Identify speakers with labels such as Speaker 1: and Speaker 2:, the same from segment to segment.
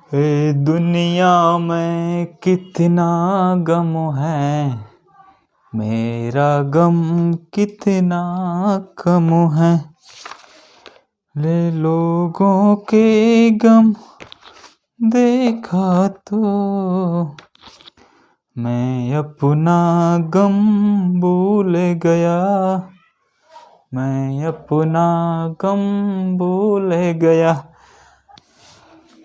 Speaker 1: दुनिया में कितना गम है, मेरा गम कितना कम है। ले लोगों के गम देखा तो मैं अपना गम भूल गया, मैं अपना गम भूल गया।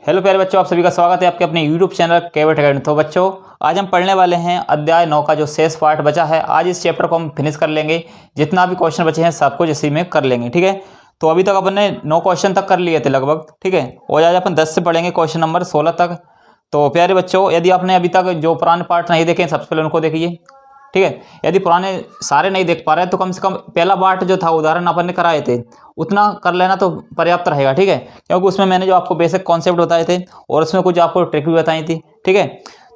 Speaker 1: हेलो प्यारे बच्चों, आप सभी का स्वागत है आपके अपने यूट्यूब चैनल केवट अकेडमी। तो बच्चों, आज हम पढ़ने वाले हैं अध्याय 9 का जो शेष पार्ट बचा है। आज इस चैप्टर को हम फिनिश कर लेंगे। जितना भी क्वेश्चन बचे हैं सब कुछ इसी में कर लेंगे, ठीक है। तो अभी तक अपन ने 9 क्वेश्चन तक कर लिए थे लगभग, ठीक है। और आज अपन 10 से पढ़ेंगे क्वेश्चन नंबर 16 तक। तो प्यारे बच्चों, यदि आपने अभी तक जो पुराने पार्ट नहीं देखे सबसे पहले उनको देखिए, ठीक है। यदि पुराने सारे नहीं देख पा रहे तो कम से कम पहला पार्ट जो था उदाहरण अपन ने कराए थे उतना कर लेना तो पर्याप्त रहेगा, ठीक है। क्योंकि उसमें मैंने जो आपको बेसिक कॉन्सेप्ट बताए थे और उसमें कुछ आपको ट्रिक भी बताई थी, ठीक है।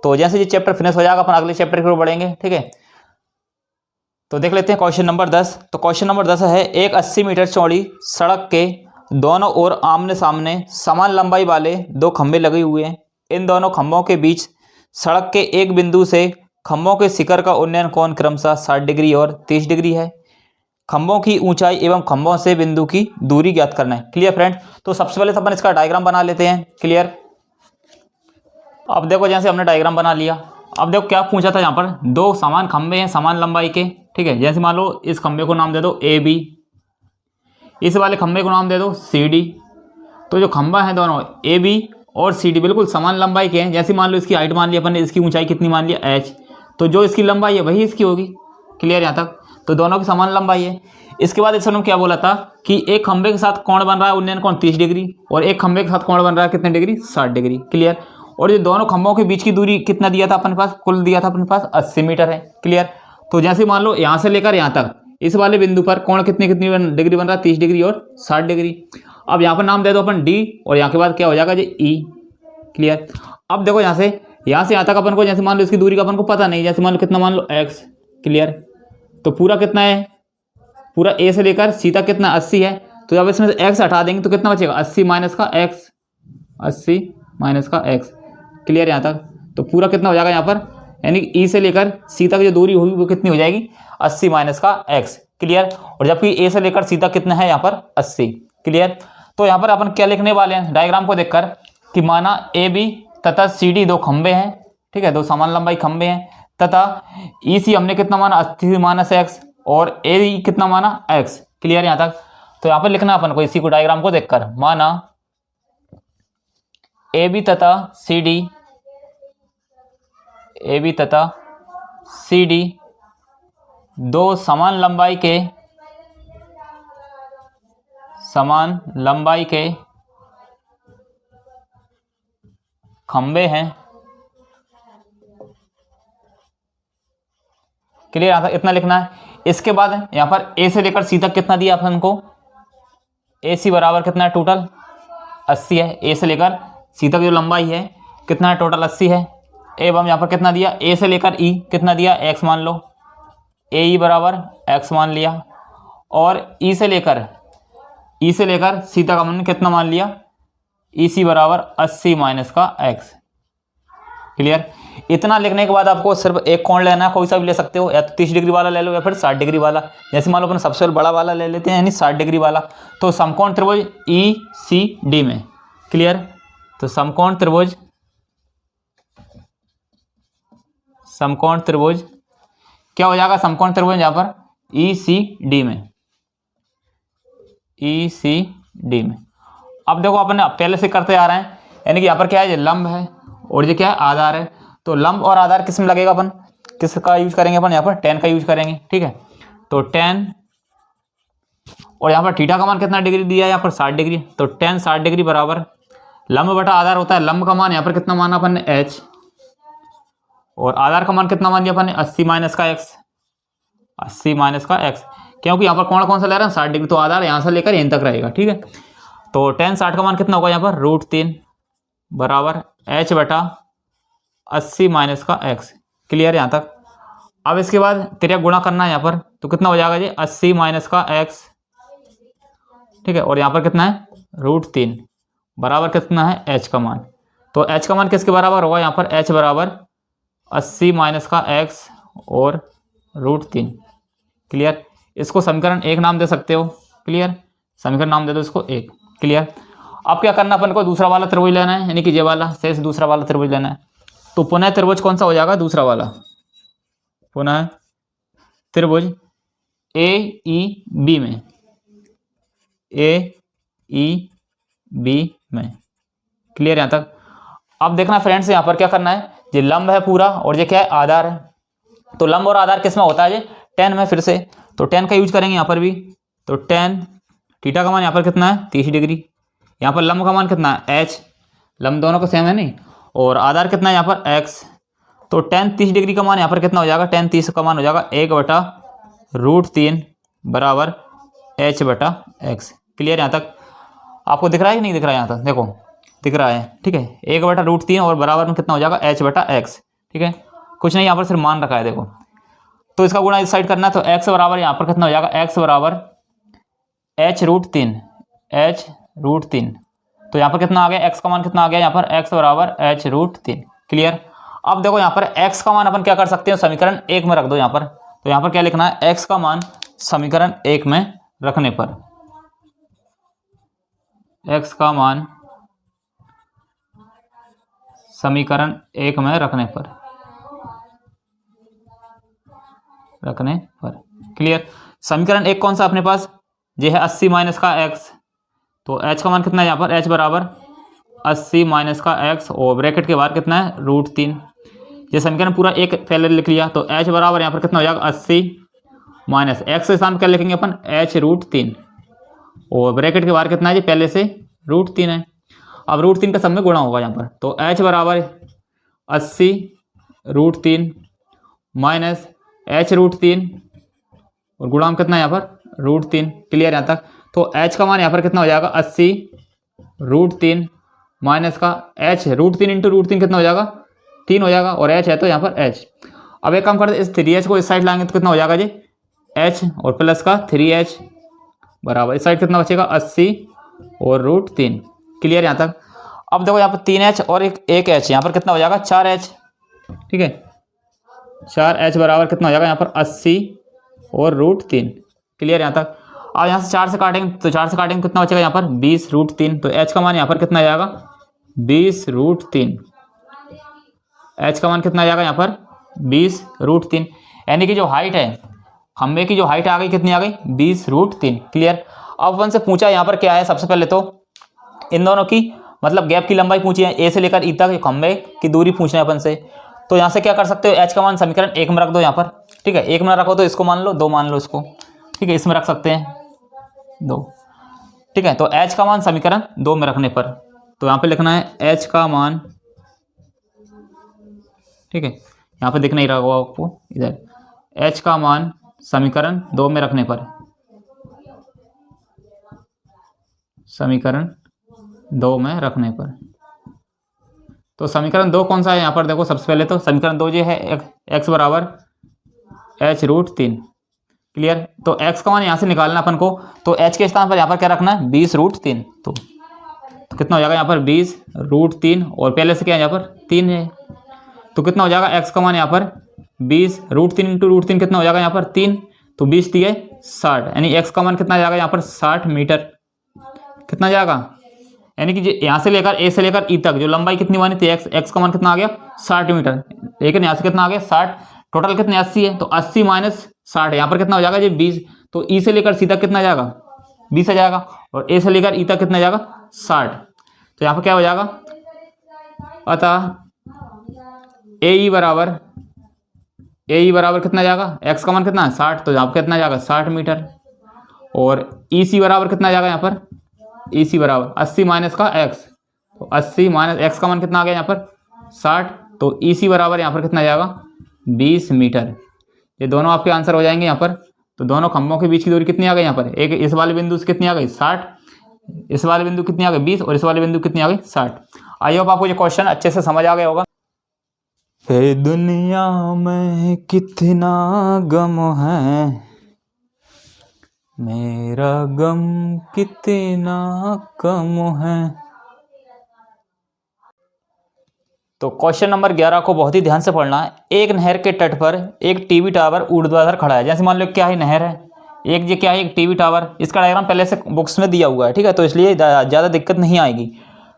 Speaker 1: तो जैसे ये चैप्टर फिनिश हो जाएगा अपन अगले चैप्टर की ओर बढ़ेंगे, ठीक है। तो देख लेते हैं क्वेश्चन नंबर 10। तो क्वेश्चन नंबर 10 है, एक 80 मीटर चौड़ी सड़क के दोनों ओर आमने सामने समान लंबाई वाले दो खंभे लगे हुए हैं। इन दोनों खंभों के बीच सड़क के एक बिंदु से खंभों के शिखर का उन्नयन कोण क्रमशः 60 डिग्री और 30 डिग्री है। खंभों की ऊंचाई एवं खंभों से बिंदु की दूरी ज्ञात करना है। Clear friend. तो सबसे पहले तो अपन इसका डायग्राम बना लेते हैं। क्लियर। अब देखो, जैसे हमने डायग्राम बना लिया, अब देखो क्या पूछा था। यहाँ पर दो समान खंभे हैं समान लंबाई के, ठीक है। जैसे मान लो इस खंभे को नाम दे दो AB, इस वाले खंभे को नाम दे दो CD। तो जो खंभा है दोनों AB और CD बिल्कुल समान लंबाई के हैं। जैसे मान लो इसकी हाइट मान लिया अपन ने, इसकी ऊंचाई कितनी मान लिया H, तो जो इसकी लंबाई है वही इसकी होगी। क्लियर यहाँ तक। तो दोनों की समान लंबाई है। इसके बाद इसने क्या बोला था कि एक खंभे के साथ कोण बन रहा है उन्नयन कोण 30 डिग्री और एक खंभे के साथ कोण बन रहा है कितने डिग्री, 60 डिग्री। क्लियर। और ये दोनों खंभों के बीच की दूरी कितना दिया था अपने पास, कुल दिया था अपने पास 80 मीटर है। क्लियर। तो जैसे मान लो यहाँ से लेकर यहाँ तक इस वाले बिंदु पर कोण कितनी कितनी डिग्री बन रहा है, 30 डिग्री और 60 डिग्री। अब यहाँ पर नाम दे दो अपन D और यहाँ के बाद क्या हो जाएगा जी E। क्लियर। अब देखो यहाँ से यहाँ तक अपन को, जैसे मान लो इसकी दूरी का अपन को पता नहीं, जैसे मान लो कितना, मान लो X। क्लियर। तो पूरा कितना है, पूरा A से लेकर C तक कितना 80 है। तो जब इसमें से X हटा देंगे तो कितना बचेगा, 80 माइनस का X, 80 माइनस का X। क्लियर यहाँ तक। तो पूरा कितना हो जाएगा यहाँ पर, यानी E से लेकर C तक जो दूरी होगी वो कितनी हो जाएगी, 80 माइनस का X। क्लियर। और जबकि A से लेकर C तक कितना है यहाँ पर 80। क्लियर। तो यहाँ पर अपन क्या लिखने वाले हैं डायग्राम को देखकर कि माना AB तथा CD दो खंबे हैं, ठीक है, दो समान लंबाई खंबे हैं, तथा EC हमने कितना माना 80 माइनस X और AE कितना माना X। क्लियर यहाँ तक। तो यहाँ पर लिखना अपन को इसी को डायग्राम को देखकर, माना AB तथा CD दो समान लंबाई के खंबे हैं। क्लियर। यहाँ तक इतना लिखना है। इसके बाद यहाँ पर A से लेकर C तक कितना दिया अपन को, AC बराबर कितना है, टोटल 80 है। A से लेकर C तक जो लंबाई है कितना है, टोटल 80 है। एवं यहाँ पर कितना दिया, A से लेकर E कितना दिया, X मान लो, AE बराबर X मान लिया। और E से लेकर C तक हमने कितना मान लिया, EC बराबर 80 माइनस का X। क्लियर। इतना लिखने के बाद आपको सिर्फ एक कोण लेना है, कोई सा भी ले सकते हो, या तो 30 डिग्री वाला ले लो या फिर 60 डिग्री वाला। जैसे मान लो अपन सबसे बड़ा वाला ले लेते हैं, यानी 60 डिग्री वाला। तो समकोण त्रिभुज ECD में। क्लियर। तो समकोण त्रिभुज क्या हो जाएगा, समकोण त्रिभुज यहाँ पर ECD में। अब देखो अपन पहले से करते आ रहे हैं, यानी कि यहाँ पर क्या है, ये लंब है और ये क्या है, आधार है। तो लंब और आधार किस में लगेगा, अपन किसका यूज करेंगे, अपन यहाँ पर tan का यूज करेंगे, ठीक है। तो tan, और यहाँ पर थीटा का मान कितना डिग्री दिया है, यहाँ पर 60 डिग्री। तो tan 60 डिग्री बराबर लंब बटा आधार होता है। लंब का मान यहाँ पर कितना माना अपन ने, H, और आधार का मान कितना मान दिया अपन ने, 80 माइनस का X, 80 माइनस का X। क्योंकि यहाँ पर कोण कौन सा ले रहे हैं, 60 डिग्री। तो आधार यहाँ से लेकर यहीं तक रहेगा, ठीक है। तो tan 60 का मान कितना होगा यहाँ पर, √3 बराबर H बटा 80 माइनस का X। क्लियर यहाँ तक। अब इसके बाद तेरा गुणा करना है यहाँ पर, तो कितना हो जाएगा जी, 80 माइनस का X, ठीक है। और यहाँ पर कितना है, √3 बराबर कितना है H का मान। तो h का मान किसके बराबर होगा यहाँ पर, h बराबर 80 माइनस का x और √3। क्लियर। इसको समीकरण 1 नाम दे सकते हो। क्लियर, समीकरण नाम दे दो इसको 1। क्लियर। अब क्या करना, अपन को दूसरा वाला त्रिभुज लेना है, यानी कि ये वाला शेष दूसरा वाला त्रिभुज लेना है। तो पुनः त्रिभुज कौन सा हो जाएगा, दूसरा वाला, पुनः त्रिभुज AEB में, AEB में। क्लियर यहाँ तक। अब देखना फ्रेंड्स, यहाँ पर क्या करना है, ये लंब है पूरा और ये क्या है, आधार है। तो लंब और आधार किस में होता है, ये tan में। फिर से तो tan का यूज करेंगे यहाँ पर भी। तो tan थीटा का मान यहाँ पर कितना है, 30 डिग्री। यहाँ पर लंब का मान कितना है, h, लंब दोनों को सेम है नहीं, और आधार कितना है यहाँ पर, x। तो tan 30 डिग्री का मान यहाँ पर कितना हो जाएगा, tan 30 का मान हो जाएगा 1/√3 बराबर h/x। क्लियर यहाँ तक। आपको दिख रहा है कि नहीं दिख रहा है, यहाँ तक देखो दिख रहा है। ठीक है, 1/√3 और बराबर में कितना हो जाएगा, h/x। ठीक है, कुछ नहीं, यहाँ पर सिर्फ मान रखा है देखो। तो इसका गुणा इस साइड करना है, तो x बराबर यहाँ पर कितना हो जाएगा, x बराबर h√3, h√3। तो यहाँ पर कितना आ गया, x का मान कितना आ गया यहाँ पर, x बराबर h√3। क्लियर। अब देखो यहाँ पर x का मान अपन क्या कर सकते हैं, समीकरण 1 में रख दो यहाँ पर। तो यहाँ पर क्या लिखना है, x का मान समीकरण 1 में रखने पर, x का मान समीकरण 1 में रखने पर, क्लियर। समीकरण 1 कौन सा अपने पास, ये है 80 माइनस का x। तो h का मान कितना है यहाँ पर, h बराबर 80 माइनस का x और ब्रैकेट के बाहर कितना है, √3। ये समीकरण पूरा एक पहले लिख लिया। तो h बराबर यहाँ पर कितना हो जाएगा, 80 माइनस x के स्थान पर क्या लिखेंगे अपन, h√3 और ब्रैकेट के बाहर कितना है, ये पहले से √3 है। अब √3 का सब में गुणा होगा यहाँ पर। तो h बराबर 80√3 माइनस h√3 और गुणा कितना है यहाँ पर, √3। क्लियर यहाँ तक। तो h का मान यहाँ पर कितना हो जाएगा, 80√3 माइनस का h√3 इंटू √3 कितना हो जाएगा, 3 हो जाएगा, और h है तो यहाँ पर h। अब एक काम करते हैं, इस 3h को इस साइड लाएंगे तो कितना हो जाएगा जी, h और प्लस का 3h बराबर इस साइड कितना बचेगा, 80 और √3। क्लियर यहाँ तक। अब देखो यहाँ पर 3h और एक h, यहाँ पर कितना हो जाएगा, 4h। ठीक है, 4h बराबर कितना हो जाएगा यहाँ पर, 80 और √3। क्लियर यहाँ तक। अब यहाँ से 4 से काटेंगे, तो 4 से काटेंगे कितना बचेगा यहाँ पर, 20√3। तो h का मान यहाँ पर कितना आ जाएगा, 20√3। h का मान कितना आ जाएगा यहाँ पर, 20√3। यानी कि जो हाइट है खंबे की, जो हाइट आ गई कितनी आ गई, 20√3। क्लियर। अब अपन से पूछा यहाँ पर क्या है, सबसे पहले तो इन दोनों की मतलब गैप की लंबाई पूछी है, ए से लेकर ई तक खंबे की दूरी पूछना है अपन से। तो यहाँ से क्या कर सकते हो, h का मान समीकरण 1 में रख दो यहाँ पर। ठीक है, 1 में रखो तो इसको मान लो, 2 मान लो इसको। ठीक है, इसमें रख सकते हैं 2। ठीक है, तो h का मान समीकरण 2 में रखने पर, तो यहाँ पे लिखना है h का मान, ठीक है यहाँ पे दिख नहीं रहा होगा आपको, इधर h का मान समीकरण 2 में रखने पर, समीकरण 2 में रखने पर। तो समीकरण 2 कौन सा है यहाँ पर, देखो सबसे पहले तो समीकरण 2 ये है x बराबर h√3। क्लियर। तो x का मान यहाँ से निकालना अपन को, तो h के स्थान पर यहाँ पर क्या रखना है, 20√3। तो कितना हो जाएगा यहाँ पर, 20√3 और पहले से क्या है यहाँ पर 3 है। तो कितना हो जाएगा, x का मान यहाँ पर 20√3 इंटू √3 कितना हो जाएगा यहाँ पर 3। तो 20 दिए 60, यानी x का मान कितना आ जाएगा यहाँ पर 60 मीटर। कितना जाएगा, यानी कि यहाँ से लेकर ए से लेकर ई तक जो लंबाई कितनी मानी थी, x का मान कितना आ गया 60 मीटर। लेकिन यहाँ से कितना आ गया 60, टोटल कितने 80 है। तो 80 माइनस 60 यहाँ पर कितना हो जाएगा जी 20। तो ई से लेकर सी तक कितना जाएगा 20 आ जाएगा, और ए से लेकर ई तक कितना जाएगा 60। तो यहाँ पर क्या हो जाएगा, अतः ए बराबर कितना जाएगा, x का मान कितना है 60, तो यहाँ पर कितना जाएगा 60 मीटर। और ई सी बराबर कितना जाएगा यहाँ पर, ई सी बराबर 80 माइनस का x। तो 80 माइनस x का मान कितना आ गया यहाँ पर 60। तो ई सी बराबर यहाँ पर कितना जाएगा 20 मीटर। ये दोनों आपके आंसर हो जाएंगे यहाँ पर। तो दोनों खंभों के बीच की दूरी कितनी आ गई यहाँ पर, एक इस वाले बिंदु से कितनी आ गई 60, इस वाले बिंदु कितनी आ गई 20, और इस वाले बिंदु कितनी आ गई 60। आई होप आपको ये क्वेश्चन अच्छे से समझ आ गया होगा।
Speaker 2: हे दुनिया में कितना गम है, मेरा गम कितना कम है।
Speaker 1: तो क्वेश्चन नंबर 11 को बहुत ही ध्यान से पढ़ना है। एक नहर के तट पर एक टीवी टावर ऊर्ध्वाधर खड़ा है। जैसे मान लो क्या है, नहर है, एक ये क्या है, एक टीवी टावर। इसका डायग्राम पहले से बुक्स में दिया हुआ है, ठीक है, तो इसलिए ज़्यादा दिक्कत नहीं आएगी।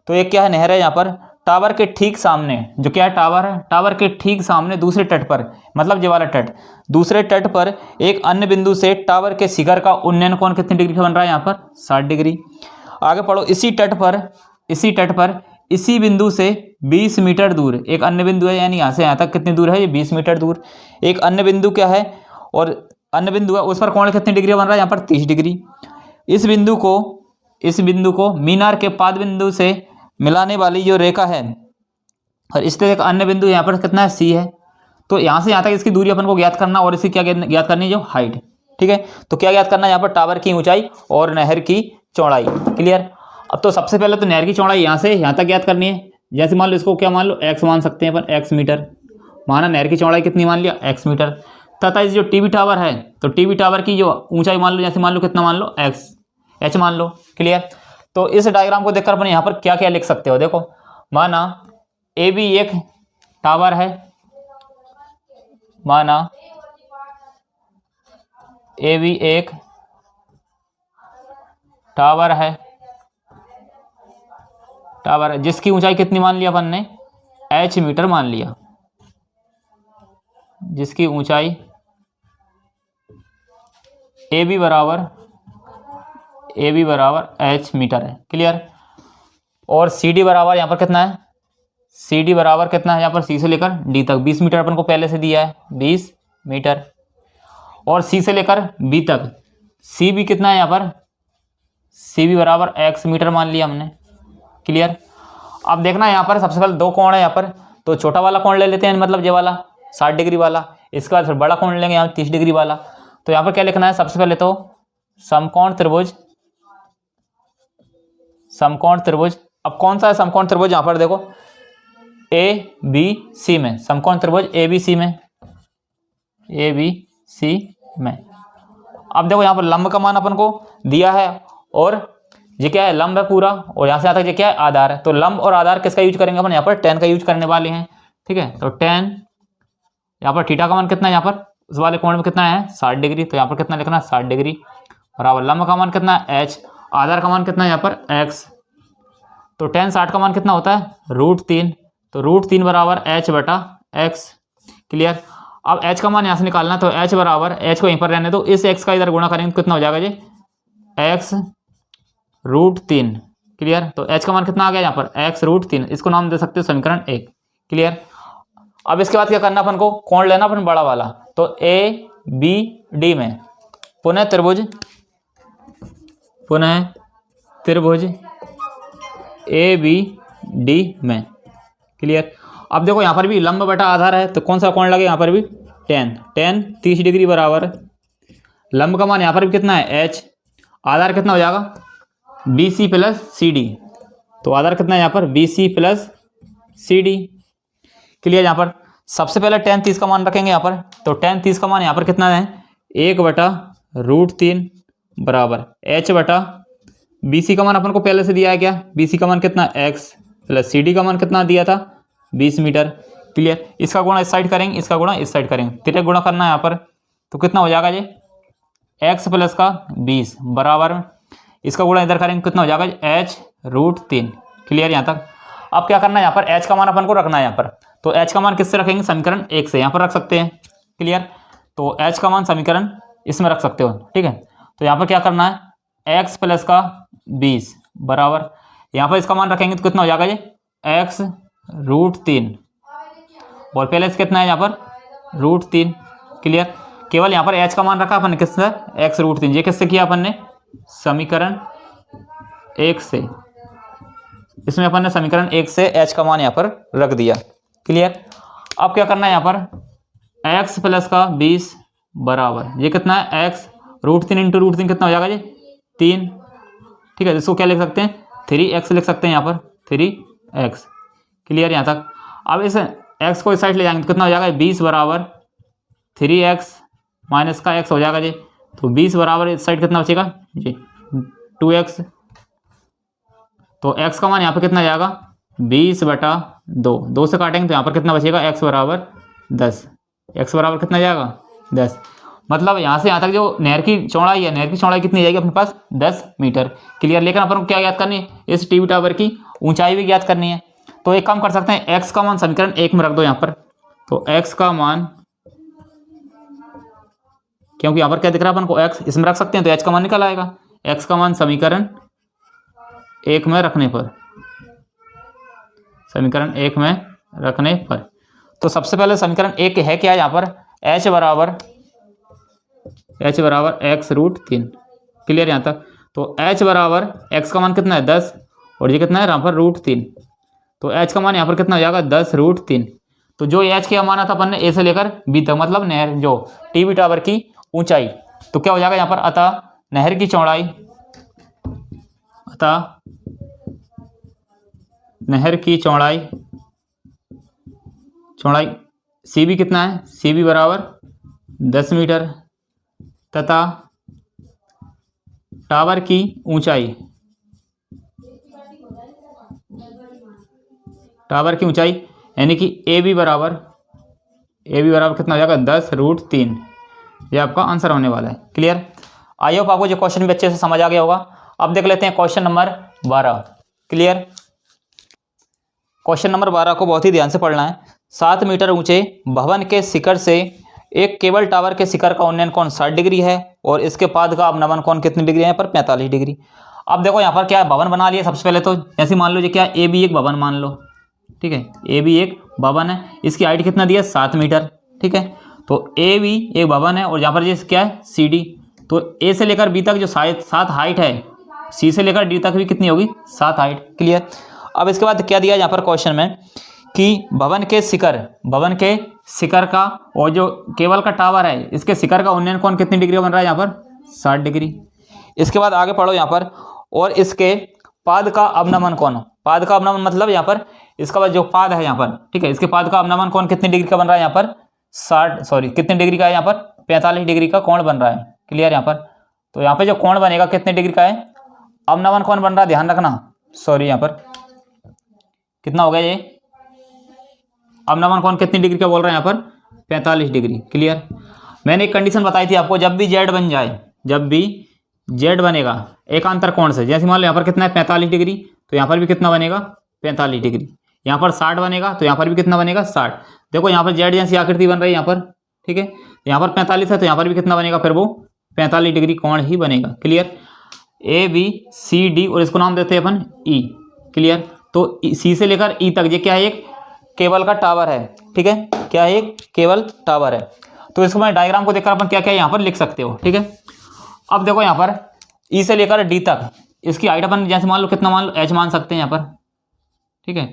Speaker 1: तो एक क्या है, नहर है, यहाँ पर टावर के ठीक सामने जो क्या है, टावर है, टावर के ठीक सामने दूसरे तट पर, मतलब ये वाला तट, दूसरे तट पर एक अन्य बिंदु से टावर के शिखर का उन्नयन कोण कितनी डिग्री का बन रहा है, यहाँ पर 60 डिग्री। आगे पढ़ो, इसी तट पर इसी बिंदु से 20 मीटर दूर एक अन्य बिंदु है, यानी यहाँ से यहाँ तक कितनी दूर है, ये 20 मीटर दूर एक अन्य बिंदु क्या है, और अन्य बिंदु है, उस पर कोण कितनी डिग्री बन रहा है, यहाँ पर 30 डिग्री। इस बिंदु को मीनार के पाद बिंदु से मिलाने वाली जो रेखा है, और इस तरह का अन्य बिंदु यहाँ पर कितना है, सी है। तो यहाँ से यहाँ तक इसकी दूरी अपन को ज्ञात करना, और इसकी क्या ज्ञात करनी है, जो हाइट, ठीक है। तो क्या ज्ञात करना है, यहाँ पर टावर की ऊंचाई और नहर की चौड़ाई। क्लियर। अब तो सबसे पहले तो नहर की चौड़ाई यहाँ से यहाँ तक ज्ञात करनी है। जैसे मान लो इसको क्या मान लो, x मान सकते हैं अपन, x मीटर माना, नहर की चौड़ाई कितनी मान लिया, x मीटर। तथा इस जो टीवी टावर है, तो टीवी टावर की जो ऊंचाई मान लो, जैसे मान लो कितना मान लो, h मान लो। क्लियर। तो इस डायग्राम को देखकर अपन यहाँ पर क्या क्या लिख सकते हो, देखो, माना ए बी एक टावर है, माना ए बी एक टावर है, जिसकी ऊंचाई कितनी मान लिया अपन ने, h मीटर मान लिया, जिसकी ऊंचाई ए बी बराबर h मीटर है। क्लियर। और सी डी बराबर यहाँ पर कितना है, सी डी बराबर कितना है, यहाँ पर सी से लेकर डी तक 20 मीटर अपन को पहले से दिया है, 20 मीटर। और सी से लेकर बी तक सी बी कितना है, यहाँ पर सी बी बराबर x मीटर मान लिया हमने। क्लियर। अब देखना यहाँ पर सबसे पहले दो कोण है यहाँ पर, तो छोटा वाला कोण ले लेते हैं, मतलब ये वाला 60 डिग्री वाला। इसके बाद फिर बड़ा कोण लेंगे यहाँ 30 डिग्री वाला। तो यहाँ पर क्या लिखना है, सबसे पहले तो समकोण त्रिभुज। अब कौन सा है समकोण त्रिभुज, यहाँ पर देखो ए बी सी में, समकोण त्रिभुज ए बी सी में। अब देखो यहाँ पर लंब का मान अपन को दिया है, और ये क्या है, लंब है पूरा, और यहाँ से यहाँ तक ये क्या है, आधार है। तो लंब और आधार किसका यूज करेंगे अपन, यहाँ पर tan का यूज करने वाले हैं, ठीक है। तो tan, यहाँ पर थीटा का मान कितना है, यहाँ पर उस वाले कोण में कितना है, 60 डिग्री। तो यहाँ पर कितना लिखना है, 60 डिग्री बराबर लंब का मान कितना है, h, आधार का मान कितना है, यहाँ पर x। तो tan 60 का मान कितना होता है, √3। तो √3 बराबर h बटा x। क्लियर। अब h का मान यहाँ से निकालना, तो h बराबर, h को यहीं पर रहने दो, इस x का इधर गुणा करेंगे तो कितना हो जाएगा जी, x √3। क्लियर। तो h का मान कितना आ गया यहाँ पर, x √3। इसको नाम दे सकते हो समीकरण 1। क्लियर। अब इसके बाद क्या करना अपन को, कोण लेना अपन बड़ा वाला। तो ए बी डी में पुनः त्रिभुज ए बी डी में। क्लियर। अब देखो यहाँ पर भी लंब बटा आधार है, तो कौन सा कोण लगे, यहाँ पर भी tan 30 डिग्री बराबर लंब का मान यहाँ पर भी कितना है, h, आधार कितना हो जाएगा, BC प्लस CD। तो आधार कितना है यहाँ पर, BC प्लस CD। क्लियर। यहाँ पर सबसे पहले tan 30 का मान रखेंगे यहाँ पर। तो tan 30 का मान यहाँ पर कितना है, 1 बटा √3 बराबर h बटा BC का मान अपन को पहले से दिया है क्या, BC का मान कितना, x प्लस CD का मान कितना दिया था, 20 मीटर। क्लियर। इसका गुणा इस साइड करेंगे, इसका गुणा इस साइड करेंगे, तिरक गुणा करना है यहाँ पर। तो कितना हो जाएगा ये, x प्लस का 20 बराबर, इसका गुणा इधर करेंगे, कितना हो जाएगा, h √3। क्लियर यहाँ तक। अब क्या करना है, यहाँ पर h का मान अपन को रखना है यहाँ पर। तो h का मान किससे रखेंगे, समीकरण 1 से यहाँ पर रख सकते हैं। क्लियर। तो h का मान समीकरण इसमें रख सकते हो, ठीक है। तो यहाँ पर क्या करना है, x प्लस का 20 बराबर, यहाँ पर इसका मान रखेंगे तो कितना हो जाएगा ये, x √3, और पहले से कितना है यहाँ पर, √3। क्लियर। केवल यहाँ पर h का मान रखा अपन ने किससे, x √3। ये किससे किया अपन ने, समीकरण 1 से। इसमें अपन ने समीकरण 1 से h का मान यहाँ पर रख दिया। क्लियर। अब क्या करना है, यहाँ पर x प्लस का 20 बराबर, ये कितना है, x √3 इंटू √3 कितना हो जाएगा जी, 3। ठीक है। इसको क्या लिख सकते हैं, 3x लिख सकते हैं यहाँ पर, 3x। क्लियर यहाँ तक। अब इस x को इस साइड ले जाएंगे तो कितना हो जाएगा, 20 बराबर 3x माइनस का x हो जाएगा जी। तो 20 बराबर इस साइड कितना बचेगा जी, 2x। तो x का मान यहाँ पे कितना जाएगा, 20 बटा 2 से काटेंगे तो यहाँ पर कितना बचेगा, x बराबर 10। x बराबर कितना जाएगा, 10। मतलब यहाँ से यहाँ तक जो नहर की चौड़ाई है, नहर की चौड़ाई कितनी जाएगी अपने पास, 10 मीटर। क्लियर। लेकिन अपन को क्या ज्ञात करनी है, इस टीवी टावर की ऊंचाई भी ज्ञात करनी है। तो एक काम कर सकते हैं, x का मान समीकरण 1 में रख दो यहाँ पर। तो x का मान, क्योंकि यहाँ पर क्या दिख रहा है अपन को, x इसमें रख सकते हैं तो h का मान निकल आएगा। x का मान समीकरण 1 में रखने पर, समीकरण 1 में रखने पर, तो सबसे पहले समीकरण 1 है क्या है यहाँ पर, h बराबर x√3। क्लियर यहाँ तक। तो h बराबर x का मान कितना है, 10, और ये कितना है यहाँ पर √3। तो h का मान यहाँ पर कितना हो जाएगा, 10√3। तो जो h क्या माना था अपन ने, a से लेकर b तक, मतलब नहर जो टीवी टावर की ऊंचाई, तो क्या हो जाएगा यहाँ पर, अतः नहर की चौड़ाई, अतः नहर की चौड़ाई CB कितना है, CB बराबर 10 मीटर, तथा टावर की ऊंचाई, यानी कि AB बराबर कितना हो जाएगा, 10√3। ये आपका आंसर होने वाला है। क्लियर। आई होप आपको जो क्वेश्चन भी अच्छे से समझ आ गया होगा। अब देख लेते हैं question number 12। Clear. Question number 12 को बहुत ही ध्यान से पढ़ना है। 7 मीटर ऊंचे भवन के शिखर से एक केबल टावर के शिखर का उन्नयन कोण 60 डिग्री है और इसके पाद का अवनमन कोण कितनी डिग्री है, पर 45 डिग्री। अब देखो यहाँ पर क्या है, भवन बना लिया सबसे पहले। तो जैसे मान लो, ये क्या है, ए बी एक भवन मान लो, ठीक है, ए बी एक भवन है, इसकी हाइट कितना दिया, 7 मीटर, ठीक है। तो ए बी एक भवन है और यहाँ पर ये क्या है, सी डी। तो ए से लेकर बी तक जो 7 हाइट है, सी से लेकर डी तक भी कितनी होगी, 7 हाइट। क्लियर। अब इसके बाद क्या दिया यहाँ पर क्वेश्चन में कि भवन के शिखर का और जो केबल का टावर है, इसके शिखर का उन्नयन कोण कितनी डिग्री बन रहा है, यहाँ पर 60 डिग्री। इसके बाद आगे पढ़ो यहाँ पर, और इसके पाद का अवनमन कोण, पाद का अवनमन मतलब यहाँ पर इसका जो पाद है यहाँ पर, ठीक है, इसके पाद का अवनमन कोण कितनी डिग्री का बन रहा है, यहाँ पर कितने डिग्री का है, यहाँ पर 45 डिग्री का कोण बन रहा है। क्लियर यहाँ पर। तो यहाँ पे जो कोण बनेगा कितने डिग्री का है, अवनमन कोण बन रहा है, ध्यान रखना। यहाँ पर कितना हो गया, ये अवनमन कोण कितनी डिग्री का बोल रहे हैं, यहाँ पर 45 डिग्री। क्लियर। मैंने एक कंडीशन बताई थी आपको, जब भी जेड बन जाए, जब भी जेड बनेगा एकांतर कोण से, जैसे मान लो यहाँ पर कितना है 45 डिग्री, तो यहाँ पर भी कितना बनेगा 45 डिग्री। यहाँ पर 60 बनेगा तो यहाँ पर भी कितना बनेगा 60। देखो यहाँ पर जेड जैसी आकृति बन रही है यहाँ पर, ठीक है, यहाँ पर 45 है तो यहाँ पर भी कितना बनेगा, फिर वो 45 डिग्री कोण ही बनेगा। Clear. A B C D, और इसको नाम देते हैं अपन ई। क्लियर। तो सी से लेकर ई तक ये क्या है, एक केबल का टावर है, ठीक है, क्या है, एक केबल टावर है। तो इसको मैं डायग्राम को देखकर अपन क्या क्या यहाँ पर लिख सकते हो, ठीक है। अब देखो यहाँ पर ई से लेकर डी तक इसकी हाइट अपन जैसे मान लो कितना, मान लो एच मान सकते हैं यहाँ पर, ठीक है,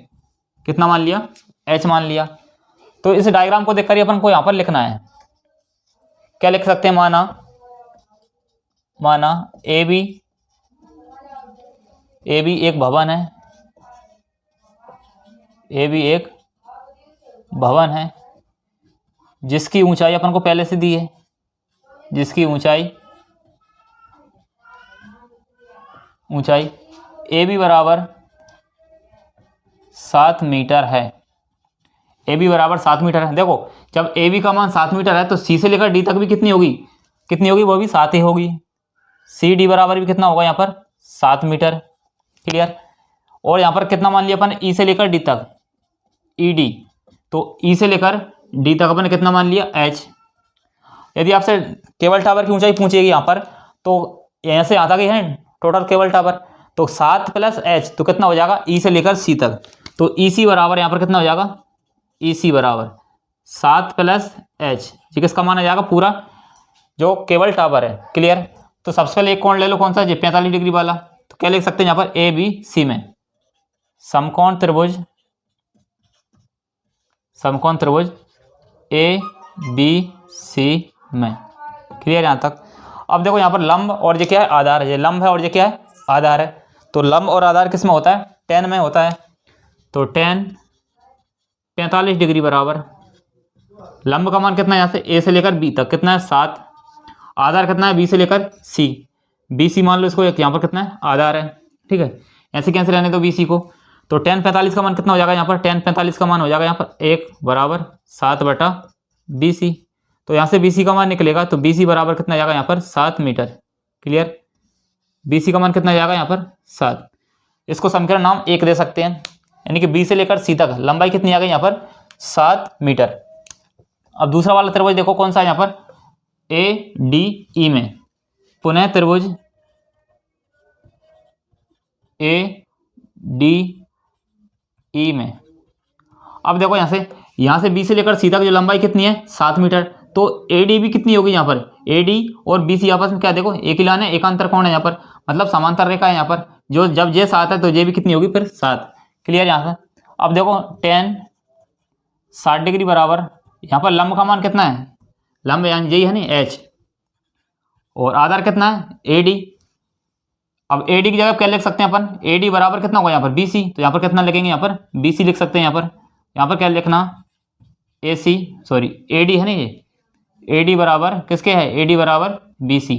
Speaker 1: कितना मान लिया, एच मान लिया। तो इस डायग्राम को देखकर अपन को यहाँ पर लिखना है, क्या लिख सकते हैं, माना ए बी एक भवन है, ए बी एक भवन है जिसकी ऊंचाई अपन को पहले से दी है, जिसकी ऊंचाई ए बी बराबर 7 मीटर है। ए बी बराबर 7 मीटर है। देखो जब ए बी का मान 7 मीटर है तो सी से लेकर डी तक भी कितनी होगी, वो भी 7 ही होगी। सी डी बराबर भी कितना होगा यहाँ पर 7 मीटर। क्लियर। और यहाँ पर कितना मान लिया अपन, ई से लेकर डी तक, ई डी, तो ई से लेकर डी तक अपन ने कितना मान लिया, एच। यदि आपसे केबल टावर की ऊंचाई पूछेगी यहाँ पर, तो यहाँ से यहाँ तक ही है टोटल केबल टावर, तो 7 + एच, तो कितना हो जाएगा, ई से लेकर सी तक। तो ई सी बराबर यहाँ पर कितना हो जाएगा, ई सी बराबर 7 + एच, जी किसका मान आ जाएगा, पूरा जो केबल टावर है। क्लियर। तो सबसे पहले एक कोण ले लो, कौन सा, 45 डिग्री वाला। तो क्या लिख सकते हैं यहाँ पर, ए बी सी में समकोण त्रिभुज ए बी सी में। क्लियर यहाँ तक। अब देखो यहाँ पर लंब और ये क्या है, आधार है, ये लंब है और ये क्या है, आधार है। तो लंब और आधार किस में होता है, tan में होता है। तो tan 45 डिग्री बराबर लंब का मान कितना है, यहाँ से ए से लेकर बी तक कितना है 7, आधार कितना है बी से लेकर सी, बी सी मान लो इसको, एक यहाँ पर कितना है आधार है, ठीक है, ऐसे कैंसिल रहने दो बी सी को। तो tan 45 का मान कितना हो जाएगा यहाँ पर, tan 45 का मान हो जाएगा यहाँ पर 1 बराबर 7/BC। तो यहाँ से BC का मान निकलेगा तो BC बराबर कितना जाएगा यहाँ पर 7 मीटर। क्लियर, BC का मान कितना जाएगा यहाँ पर 7। इसको समीकरण नाम 1 दे सकते हैं, यानी कि B से लेकर C तक लंबाई कितनी आ गई यहाँ पर 7 मीटर। अब दूसरा वाला त्रिभुज देखो कौन सा है यहाँ पर, ADE में, पुनः त्रिभुज ADE में। अब देखो यहाँ से B से लेकर C तक जो लंबाई कितनी है 7 मीटर, तो AD भी कितनी होगी यहाँ पर, AD और BC आपस में क्या देखो एक ही लाइन है, एकांतर कोण है यहाँ पर, मतलब समांतर रेखा है यहाँ पर, जो जब ये 7 है तो ये भी कितनी होगी फिर 7। क्लियर यहाँ से। अब देखो tan 60 डिग्री बराबर यहाँ पर लंब का मान कितना है, लंब यानी यही है नहीं H, और आधार कितना है AD। अब AD की जगह क्या लिख सकते हैं अपन, AD बराबर कितना होगा यहाँ पर BC, तो यहाँ पर कितना लिखेंगे यहाँ पर BC लिख सकते हैं। यहाँ पर क्या लिखना AC, सॉरी AD है नहीं ये, AD बराबर किसके है, AD बराबर BC।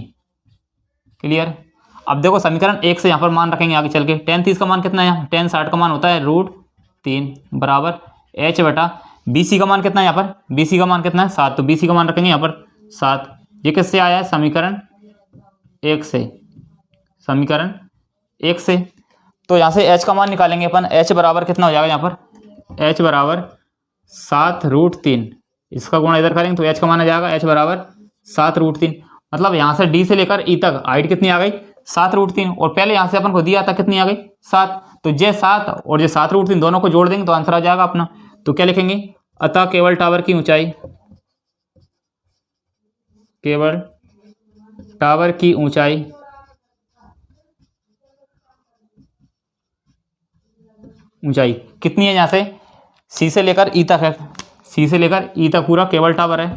Speaker 1: क्लियर। अब देखो समीकरण 1 से यहाँ पर मान रखेंगे आगे चल के, tan 30 का मान कितना है, tan 60 का मान होता है √3 बराबर H बटा BC का मान कितना है यहाँ पर, BC का मान कितना है 7, तो BC का मान रखेंगे यहाँ पर 7। ये किससे आया है, समीकरण 1 से, समीकरण 1 से। तो यहाँ से H का मान निकालेंगे अपन, H बराबर कितना हो जाएगा यहाँ पर, H बराबर 7√3, इसका गुणा इधर करेंगे तो H का मान आ जाएगा H बराबर 7√3। मतलब यहाँ से D से लेकर E तक हाइट कितनी आ गई 7√3, और पहले यहाँ से अपन को दिया था कितनी आ गई 7, तो ये 7 और ये 7√3 दोनों को जोड़ देंगे तो आंसर आ जाएगा अपना। तो क्या लिखेंगे, अतः केवल टावर की ऊंचाई, केवल टावर की ऊंचाई कितनी है, यहाँ से C से लेकर E तक है, C से लेकर E तक पूरा केबल टावर है,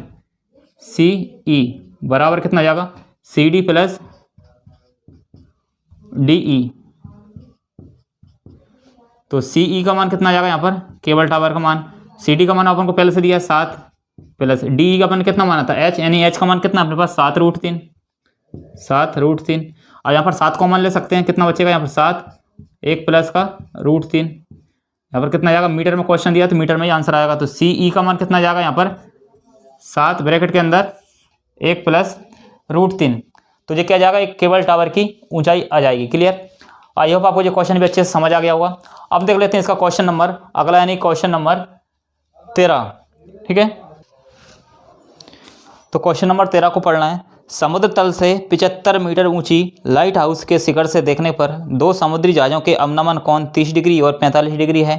Speaker 1: CE बराबर कितना आ जाएगा CD प्लस DE। तो CE का मान कितना आ जाएगा यहाँ पर, केबल टावर का मान, CD का मान अपन को पहले से दिया 7 प्लस DE का अपन कितना माना था H, यानी H का मान कितना अपने पास 7√3। और यहाँ पर 7 कॉमन ले सकते हैं, कितना बचेगा यहाँ पर 7, 1 प्लस का √3, यहाँ पर कितना आ जाएगा, मीटर में क्वेश्चन दिया तो मीटर में ही आंसर आएगा। तो CE का मान कितना आ जाएगा यहाँ पर 7 ब्रैकेट के अंदर 1 प्लस √3, तो ये क्या जाएगा, एक केबल टावर की ऊंचाई आ जाएगी। क्लियर। आई होप आपको ये क्वेश्चन भी अच्छे से समझ आ गया होगा। अब देख लेते हैं इसका क्वेश्चन नंबर अगला, यानी क्वेश्चन नंबर 13। ठीक है, तो क्वेश्चन नंबर 13 को पढ़ना है। समुद्र तल से 75 मीटर ऊंची लाइट हाउस के शिखर से देखने पर दो समुद्री जहाज़ों के अवनमन कोण 30 डिग्री और 45 डिग्री है।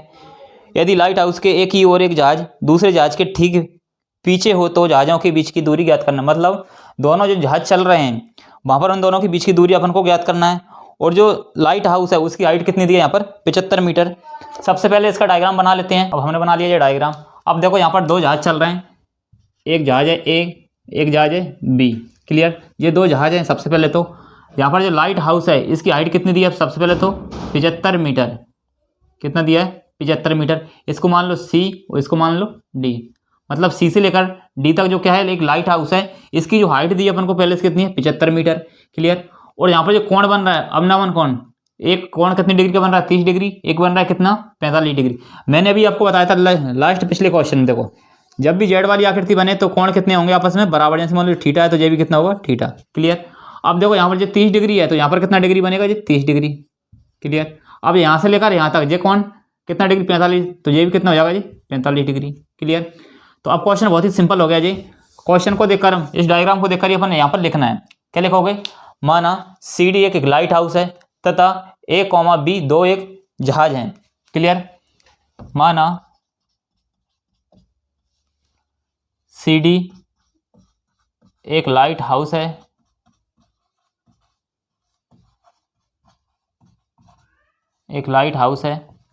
Speaker 1: यदि लाइट हाउस के एक ही ओर एक जहाज दूसरे जहाज के ठीक पीछे हो तो जहाज़ों के बीच की दूरी ज्ञात करना। मतलब दोनों जो जहाज चल रहे हैं वहाँ पर उन दोनों के बीच की दूरी अपन को ज्ञात करना है, और जो लाइट हाउस है उसकी हाइट कितनी दी है यहाँ पर 75 मीटर। सबसे पहले इसका डायग्राम बना लेते हैं। अब हमने बना लिया ये डायग्राम। अब देखो यहाँ पर दो जहाज चल रहे हैं, एक जहाज है ए, एक जहाज है बी। क्लियर, ये दो जहाज हैं। सबसे पहले तो यहाँ पर जो लाइट हाउस है इसकी हाइट कितनी दी है, सबसे पहले तो 75 मीटर। कितना दिया है 75 मीटर। इसको मान लो सी और इसको मान लो डी। मतलब सी से लेकर डी तक जो क्या है एक लाइट हाउस है, इसकी जो हाइट दी है अपन को पहले से कितनी है 75 मीटर। क्लियर। और यहाँ पर जो कोण बन रहा है अवनमन कोण, एक कोण कितनी डिग्री का बन रहा है 30 डिग्री, एक बन रहा है कितना 45 डिग्री। मैंने अभी आपको बताया था लास्ट पिछले क्वेश्चन में, देखो जब भी जेड वाली आकृति बने तो कोण कितने होंगे आपस में बराबर। जैसे मान लो थीटा है तो ये भी कितना होगा थीटा। क्लियर। अब देखो यहाँ पर जो 30 डिग्री है तो यहाँ पर कितना डिग्री बनेगा जी 30 डिग्री। क्लियर। अब यहाँ से लेकर यहाँ तक ये कोण कितना डिग्री 45, तो ये भी कितना हो जाएगा जी 45 डिग्री। क्लियर। तो अब क्वेश्चन बहुत ही सिंपल हो गया जी। क्वेश्चन को देखकर हम इस डायग्राम को देखकर ही अपन यहाँ पर लिखना है। क्या लिखोगे, माना सी डी एक लाइट हाउस है तथा ए कॉमा बी दो एक जहाज हैं। क्लियर। माना सी डी एक लाइट हाउस है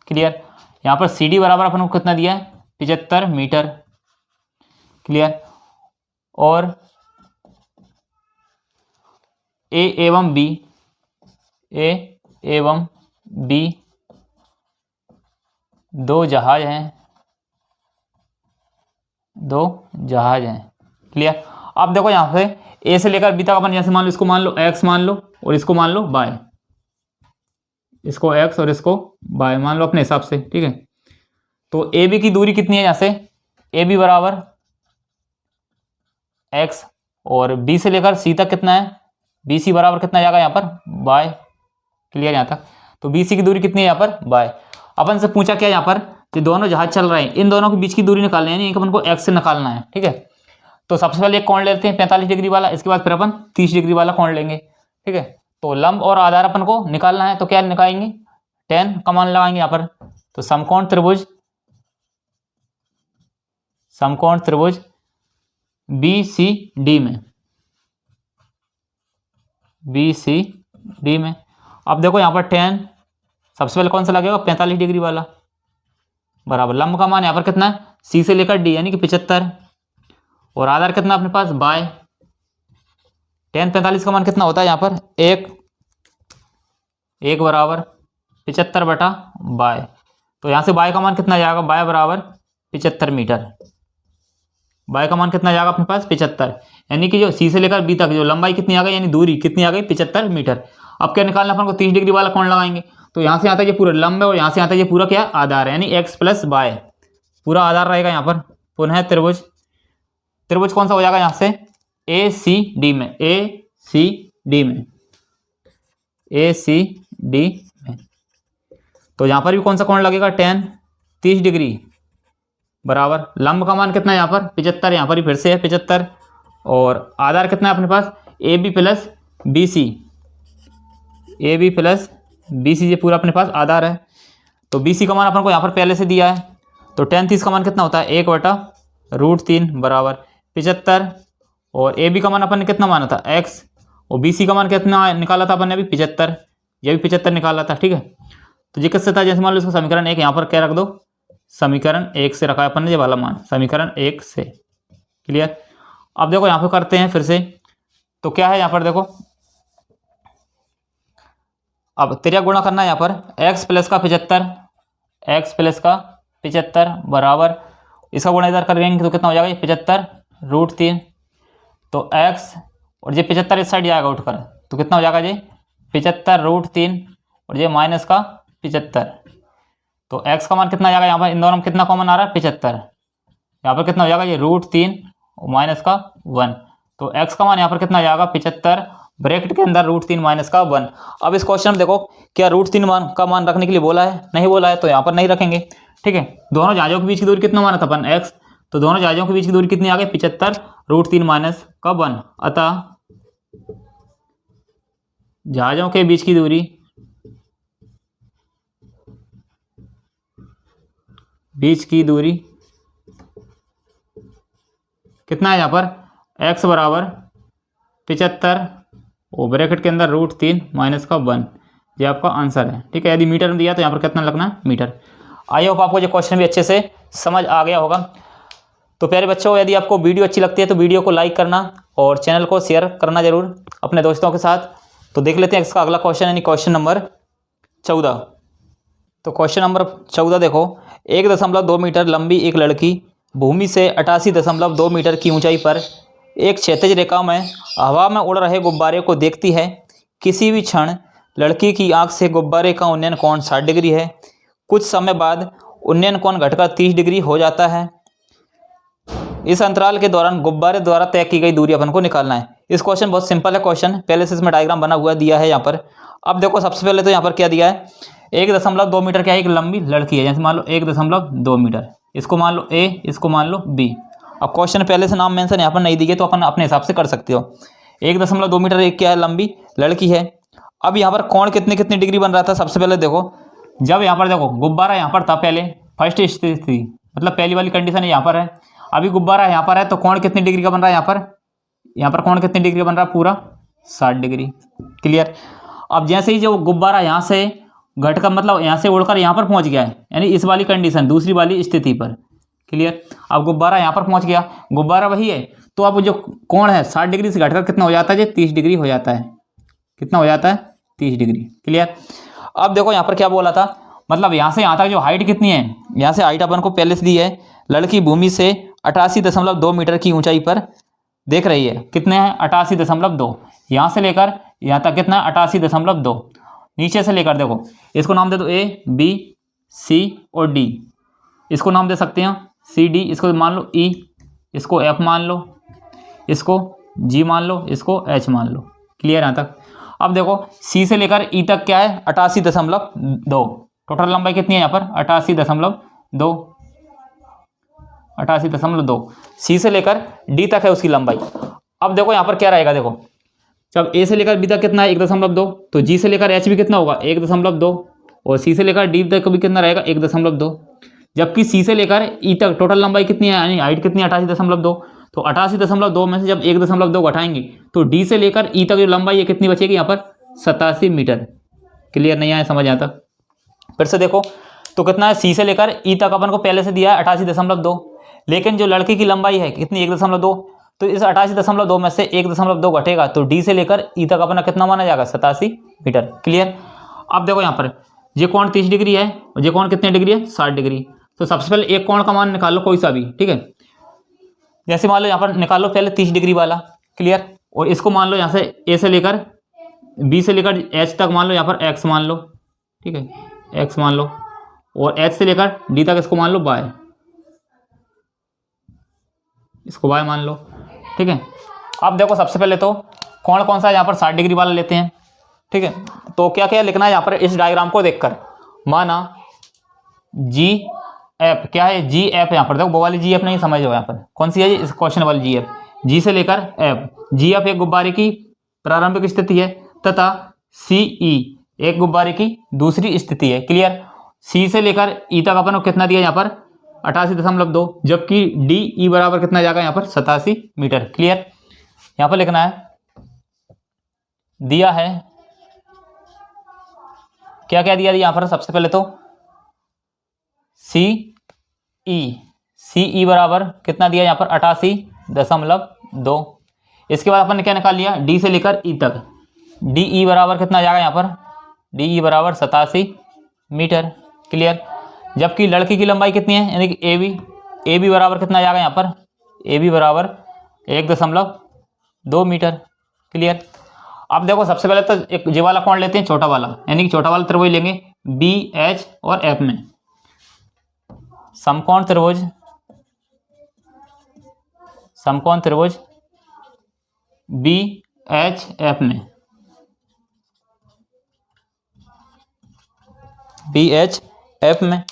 Speaker 1: क्लियर। यहाँ पर सी डी बराबर अपन को कितना दिया है 75 मीटर। क्लियर। और ए एवं बी दो जहाज हैं। क्लियर। अब देखो यहाँ से ए से लेकर बी तक अपन जैसे मान लो इसको मान लो एक्स मान लो और इसको मान लो वाई। इसको x और इसको y मान लो अपने हिसाब से, ठीक है। तो ए बी की दूरी कितनी है यहाँ से, ए बी बराबर x और b से लेकर c तक कितना है, बी सी बराबर कितना जाएगा यहाँ पर y। क्लियर यहाँ तक। तो बी सी की दूरी कितनी है यहाँ पर y। अपन से पूछा क्या यहाँ पर कि दोनों जहाज चल रहे हैं, इन दोनों के बीच की दूरी निकालनी है, यानी अपन को x से निकालना है, ठीक है। तो सबसे पहले एक कोण लेते हैं 45 डिग्री वाला, इसके बाद फिर अपन 30 डिग्री वाला कोण लेंगे, ठीक है। तो लंब और आधार अपन को निकालना है, तो क्या निकालेंगे, tan का मान लगाएंगे यहाँ पर। तो समकोण त्रिभुज BCD में, अब देखो यहाँ पर tan सबसे पहले कौन सा लगेगा, 45 डिग्री वाला, बराबर लंब का मान यहाँ पर कितना है, C से लेकर D यानी कि 75, और आधार कितना अपने पास बाय। tan 45 का मान कितना होता है यहाँ पर, एक बराबर 75 बटा बाय। तो यहाँ से बाय का मान कितना जाएगा, बाय बराबर 75 मीटर। बाय का मान कितना जाएगा अपने पास 75, यानी कि जो सी से लेकर बी तक जो लंबाई कितनी आ गई, यानी दूरी कितनी आ गई 75 मीटर। अब क्या निकालना अपन को, 30 डिग्री वाला कोण लगाएंगे। तो यहाँ से आता है ये पूरा लंब है और यहाँ से आता है ये पूरा क्या आधार है, यानी x प्लस बाय पूरा आधार रहेगा यहाँ पर। पुनः त्रिभुज कौन सा हो जाएगा यहाँ से, ACD में। तो यहाँ पर भी कौन सा कोण लगेगा, tan 30 डिग्री बराबर लंब का मान कितना है यहाँ पर 75, यहाँ पर ही फिर से है 75, और आधार कितना है अपने पास AB प्लस BC, ये पूरा अपने पास आधार है। तो BC का मान अपन को यहाँ पर पहले से दिया है। तो tan 30 का मान कितना होता है, 1/√3 बराबर 75, और AB का मान अपन ने कितना माना था x, और BC का मान कितना निकाला था अपन ने अभी 75, ये भी 75 निकाला था, ठीक है। तो ये किससे था, जैसे मान लो इसको समीकरण 1 यहाँ पर क्या रख दो, समीकरण 1 से रखा है अपन ने ये वाला मान, समीकरण 1 से। क्लियर। अब देखो यहाँ पे करते हैं फिर से, तो क्या है यहाँ पर देखो, अब त्रिज्या गुणा करना है यहाँ पर, x प्लस का 75 बराबर इसका गुणा इधर करेंगे तो कितना हो जाएगा, ये 75√3। तो x और ये 75 इस साइड जाएगा उठकर, तो कितना हो जाएगा ये 75√3, और ये माइनस का 75। तो x का मान कितना जाएगा यहाँ पर, इन दोनों में कितना कॉमन आ रहा है 75, यहाँ पर कितना हो जाएगा ये √3 और माइनस का 1। तो x का मान यहाँ पर कितना जाएगा 75, ब्रैकेट के अंदर √3 माइनस का 1। अब इस क्वेश्चन में देखो क्या √3 का मान रखने के लिए बोला है, नहीं बोला है, तो यहाँ पर नहीं रखेंगे, ठीक है। दोनों जहाजों के बीच की दूरी कितना माना था अपन x, तो दोनों जहाजों के बीच की दूरी कितनी आ गई 75 √3 माइनस का 1। अतः जहाजों के बीच की दूरी कितना है यहाँ पर, x बराबर 75 और ब्रैकेट के अंदर √3 माइनस का 1, ये आपका आंसर है, ठीक है। यदि मीटर में दिया तो यहाँ पर कितना लगना है, मीटर। आई होप आपको ये क्वेश्चन भी अच्छे से समझ आ गया होगा। तो प्यारे बच्चों, यदि आपको वीडियो अच्छी लगती है तो वीडियो को लाइक करना और चैनल को शेयर करना जरूर अपने दोस्तों के साथ। तो देख लेते हैं इसका अगला क्वेश्चन, यानी क्वेश्चन नंबर 14। तो क्वेश्चन नंबर 14 देखो, 1.2 मीटर लंबी एक लड़की भूमि से 88.2 मीटर की ऊंचाई पर एक क्षैतिज रेखा में हवा में उड़ रहे गुब्बारे को देखती है। किसी भी क्षण लड़की की आंख से गुब्बारे का उन्नयन कोण 60 डिग्री है। कुछ समय बाद उन्नयन कोण घटकर 30 डिग्री हो जाता है। इस अंतराल के दौरान गुब्बारे द्वारा तय की गई दूरी अपन को निकालना है। इस क्वेश्चन बहुत सिंपल है क्वेश्चन, पहले से इसमें डायग्राम बना हुआ दिया है यहाँ पर। अब देखो सबसे पहले तो यहाँ पर क्या दिया है, 1.2 मीटर क्या है, एक लंबी लड़की है, जैसे मान लो 1.2 मीटर, इसको मान लो A, इसको मान लो B। अब क्वेश्चन पहले से नाम मेंशन यहाँ पर नहीं दिए तो अपन अपने हिसाब से कर सकते हो। 1.2 मीटर एक क्या है, लंबी लड़की है। अब यहाँ पर कोण कितने डिग्री बन रहा था, सबसे पहले देखो जब यहाँ पर देखो गुब्बारा यहाँ पर था, पहले फर्स्ट स्थिति थी, मतलब पहली वाली कंडीशन यहाँ पर है। अभी गुब्बारा यहाँ पर है तो कोण कितनी डिग्री का बन रहा है, यहाँ पर कोण कितनी डिग्री बन रहा है, पूरा 60 डिग्री। क्लियर। अब जैसे ही जो गुब्बारा यहाँ से घटकर मतलब यहाँ से उड़कर यहाँ पर पहुँच गया है, यानी इस वाली कंडीशन दूसरी वाली स्थिति पर। क्लियर। अब गुब्बारा यहाँ पर पहुँच गया, गुब्बारा वही है, तो अब जो कोण है 60 डिग्री से घटकर कितना हो जाता है, ये 30 डिग्री हो जाता है। कितना हो जाता है, 30 डिग्री। क्लियर। अब देखो यहाँ पर क्या बोला था, मतलब यहाँ से यहाँ तक जो हाइट कितनी है, यहाँ से हाइट अपन को पहले से दी है, लड़की भूमि से 88.2 मीटर की ऊंचाई पर देख रही है। कितने हैं, 88.2, यहाँ से लेकर यहाँ तक कितना है 88.2। नीचे से लेकर देखो, इसको नाम दे दो A B C और D, इसको नाम दे सकते हैं C D, इसको मान लो E, इसको F मान लो, इसको G मान लो, इसको H मान लो। क्लियर यहाँ तक। अब देखो C से लेकर E तक क्या है 88.2, टोटल लंबाई कितनी है यहाँ पर 88.2, 88.2 C से लेकर D तक है उसकी लंबाई। अब देखो यहाँ पर क्या रहेगा, देखो जब A से लेकर B तक कितना है 1.2, तो G से लेकर H भी कितना होगा 1.2, और C से लेकर D तक भी कितना रहेगा 1.2, जबकि C से लेकर E तक टोटल लंबाई कितनी है, यानी हाइट कितनी है 88.2, तो 88.2 में से जब 1.2 घटाएंगे तो D से लेकर E तक जो लंबाई है कितनी बचेगी यहाँ पर 87 मीटर। क्लियर नहीं आया समझ आता। फिर से देखो तो कितना है, C से लेकर E तक अपन को पहले से दिया है 88.2, लेकिन जो लड़के की लंबाई है कितनी 1.2, तो इस 88.2 में से 1.2 घटेगा तो D से लेकर E तक अपना कितना माना जाएगा 87 मीटर। क्लियर। अब देखो यहाँ पर ये कोण 30 डिग्री है और ये कोण कितने डिग्री है 60 डिग्री। तो सबसे पहले एक कोण का मान निकाल लो कोई सा भी, ठीक है। जैसे मान लो यहाँ पर निकाल लो पहले 30 डिग्री वाला। क्लियर। और इसको मान लो यहाँ से A से लेकर B से लेकर H तक मान लो यहाँ पर X मान लो, ठीक है, X मान लो, और H से लेकर D तक इसको मान लो Y, इसको Y मान लो, ठीक है। अब देखो सबसे पहले तो कोण कौन सा है यहाँ पर 60 डिग्री वाला लेते हैं, ठीक है। तो क्या क्या लिखना है यहाँ पर इस डायग्राम को देखकर, माना जी एफ क्या है, जी एफ यहाँ पर देखो वो वाली जी एफ नहीं समझ हो यहाँ पर कौन सी है इस क्वेश्चन वाली जी एफ, जी से लेकर एफ, जी एफ एक गुब्बारे की प्रारंभिक स्थिति है तथा सी ई एक गुब्बारे की दूसरी स्थिति है। क्लियर। सी से लेकर ई तक अपन को कितना दिया यहाँ पर 88.2, जबकि डी ई बराबर कितना जाएगा यहाँ पर 87 मीटर। क्लियर। यहाँ पर लिखना है दिया है क्या क्या दिया यहाँ पर, सबसे पहले तो सी ई बराबर कितना दिया यहाँ पर 88.2। इसके बाद अपन ने क्या निकाल लिया डी से लेकर ई तक, डी ई बराबर कितना जाएगा यहाँ पर, डी ई बराबर 87 मीटर। क्लियर। जबकि लड़की की लंबाई कितनी है यानी कि ए बी बराबर कितना जाएगा यहाँ पर, ए बी बराबर 1.2 मीटर। क्लियर। अब देखो सबसे पहले तो एक ये वाला कोण लेते हैं छोटा वाला, यानी कि छोटा वाला त्रिभुज लेंगे बी एच और एफ में, समकोण त्रिभुज बी एच एफ में, बी एच एफ में।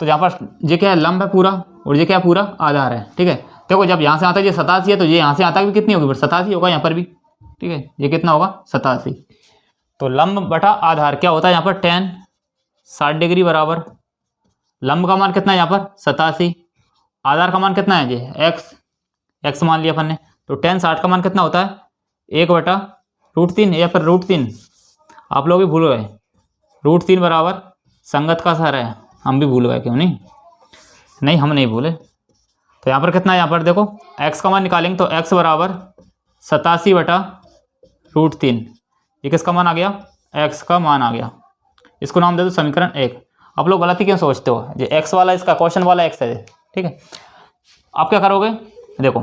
Speaker 1: तो यहाँ पर ये क्या है लंब है पूरा और ये क्या है पूरा आधार है, ठीक है। देखो जब यहाँ से आता है ये 87 है तो ये यहाँ से आता भी कितनी होगी 87 होगा यहाँ पर भी, ठीक है। ये कितना होगा 87। तो लंब बटा आधार क्या होता है यहाँ पर tan 60 डिग्री बराबर लंब का मान कितना है यहाँ पर 87, आधार का मान कितना है ये x मान लिया अपन ने। तो tan 60 का मान कितना होता है 1/√3 या फिर √3, आप लोग भी भूल गए, √3 बराबर संगत का सर है, हम भी भूल गए क्यों नहीं हम नहीं भूले। तो यहाँ पर कितना है यहाँ पर देखो x का मान निकालेंगे तो x बराबर 87/√3, ये किसका मान आ गया x का मान आ गया। इसको नाम दे दो समीकरण 1। आप लोग गलती क्यों सोचते हो, ये x वाला इसका क्वेश्चन वाला x है, ठीक है। आप क्या करोगे देखो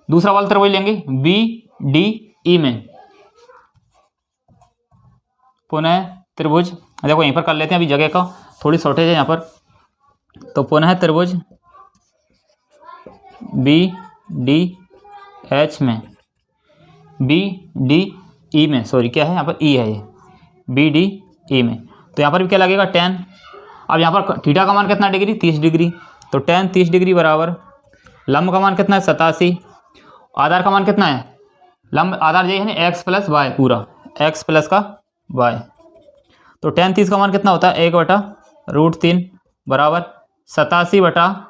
Speaker 1: दूसरा वाला त्रिभुज लेंगे बी डी ई में, पुनः त्रिभुज देखो यहीं पर कर लेते हैं, अभी जगह का थोड़ी शॉर्टेज है यहाँ पर। तो पुनः त्रिभुज बी डी एच में, बी डी ई में, सॉरी क्या है यहाँ पर ई है ये, बी डी ई में। तो यहाँ पर भी क्या लगेगा tan। अब यहाँ पर थीटा का मान कितना डिग्री 30 डिग्री, तो tan 30 डिग्री बराबर लंब का मान कितना है 87, आधार का मान कितना है, लंब आधार यही है ना x प्लस वाई, पूरा x प्लस का y। तो tan 30 का मान कितना होता है 1/√3 बराबर 87 बटा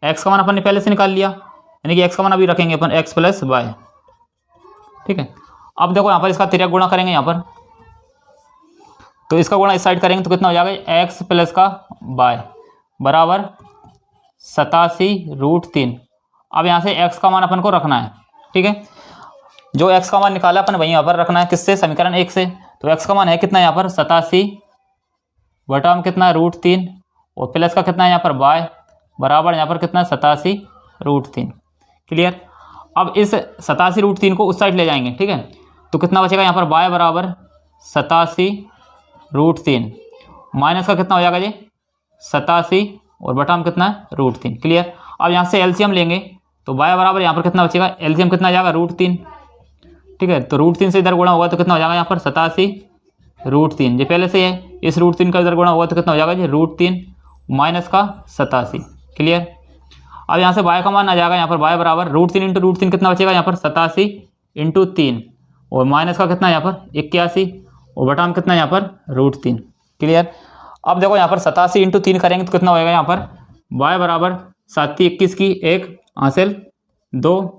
Speaker 1: x का मान अपन ने पहले से निकाल लिया, यानी कि x का मान अभी रखेंगे अपन x प्लस वाई, ठीक है। अब देखो यहाँ पर इसका तिर्यक गुणा करेंगे यहाँ पर, तो इसका गुणा इस साइड करेंगे तो कितना हो जाएगा x प्लस का y बराबर 87√3। अब यहाँ से x का मान अपन को रखना है, ठीक है। जो x का मान निकाला अपन वहीं यहाँ पर रखना है, किससे समीकरण 1 से। तो x का मान है कितना यहाँ पर 87 बटा में कितना है √3 और प्लस का कितना है यहाँ पर y बराबर यहाँ पर कितना है 87√3। क्लियर। अब इस 87√3 को उस साइड ले जाएंगे, ठीक है। तो कितना बचेगा यहाँ पर y बराबर 87√3 माइनस का कितना हो जाएगा जी 87 और बटा में कितना है √3। क्लियर। अब यहाँ से एलसीएम लेंगे तो y बराबर यहाँ पर कितना बचेगा, एलसीएम कितना आ जाएगा √3। ठीक है, तो √3 से इधर गुणा होगा तो कितना हो जाएगा यहाँ पर 87√3, जो पहले से है। इस √3 का इधर गुणा होगा तो कितना हो जाएगा जी √3 माइनस का 87। क्लियर। अब यहाँ से y का मान आ जाएगा यहाँ पर y बराबर √3 इंटू √3 कितना बचेगा यहाँ पर 87 इंटू 3 और माइनस का कितना यहाँ पर 81 और बटा में कितना यहाँ पर √3। क्लियर। अब देखो यहाँ पर 87 इंटू 3 करेंगे तो कितना होएगा यहाँ पर y बराबर 7 21 की 1 हासिल 2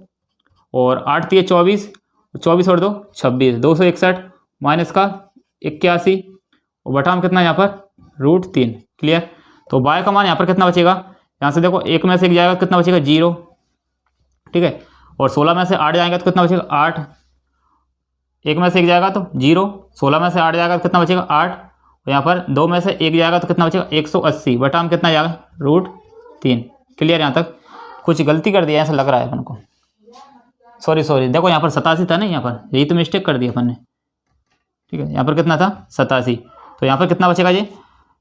Speaker 1: और 8 3 24 24 और 2 26 261 माइनस का 81 और बटा में कितना यहाँ पर √3। क्लियर। तो y का मान यहाँ पर कितना बचेगा, यहाँ से देखो एक में से एक जाएगा कितना बचेगा 0। ठीक है, और 16 में से 8 जाएगा तो कितना बचेगा 8, एक में से एक जाएगा तो 0, 16 में से 8 जाएगा तो कितना बचेगा 8 और यहाँ पर 2 में से एक जाएगा तो कितना बचेगा 180 बटा में कितना जाएगा √3। क्लियर। यहाँ तक कुछ गलती कर दिया ऐसा लग रहा है अपन को, सॉरी देखो यहाँ पर 87 था ना, यहाँ पर यही तो मिस्टेक कर दिया अपन ने। ठीक है, यहाँ पर कितना था 87, तो यहाँ पर कितना बचेगा जी,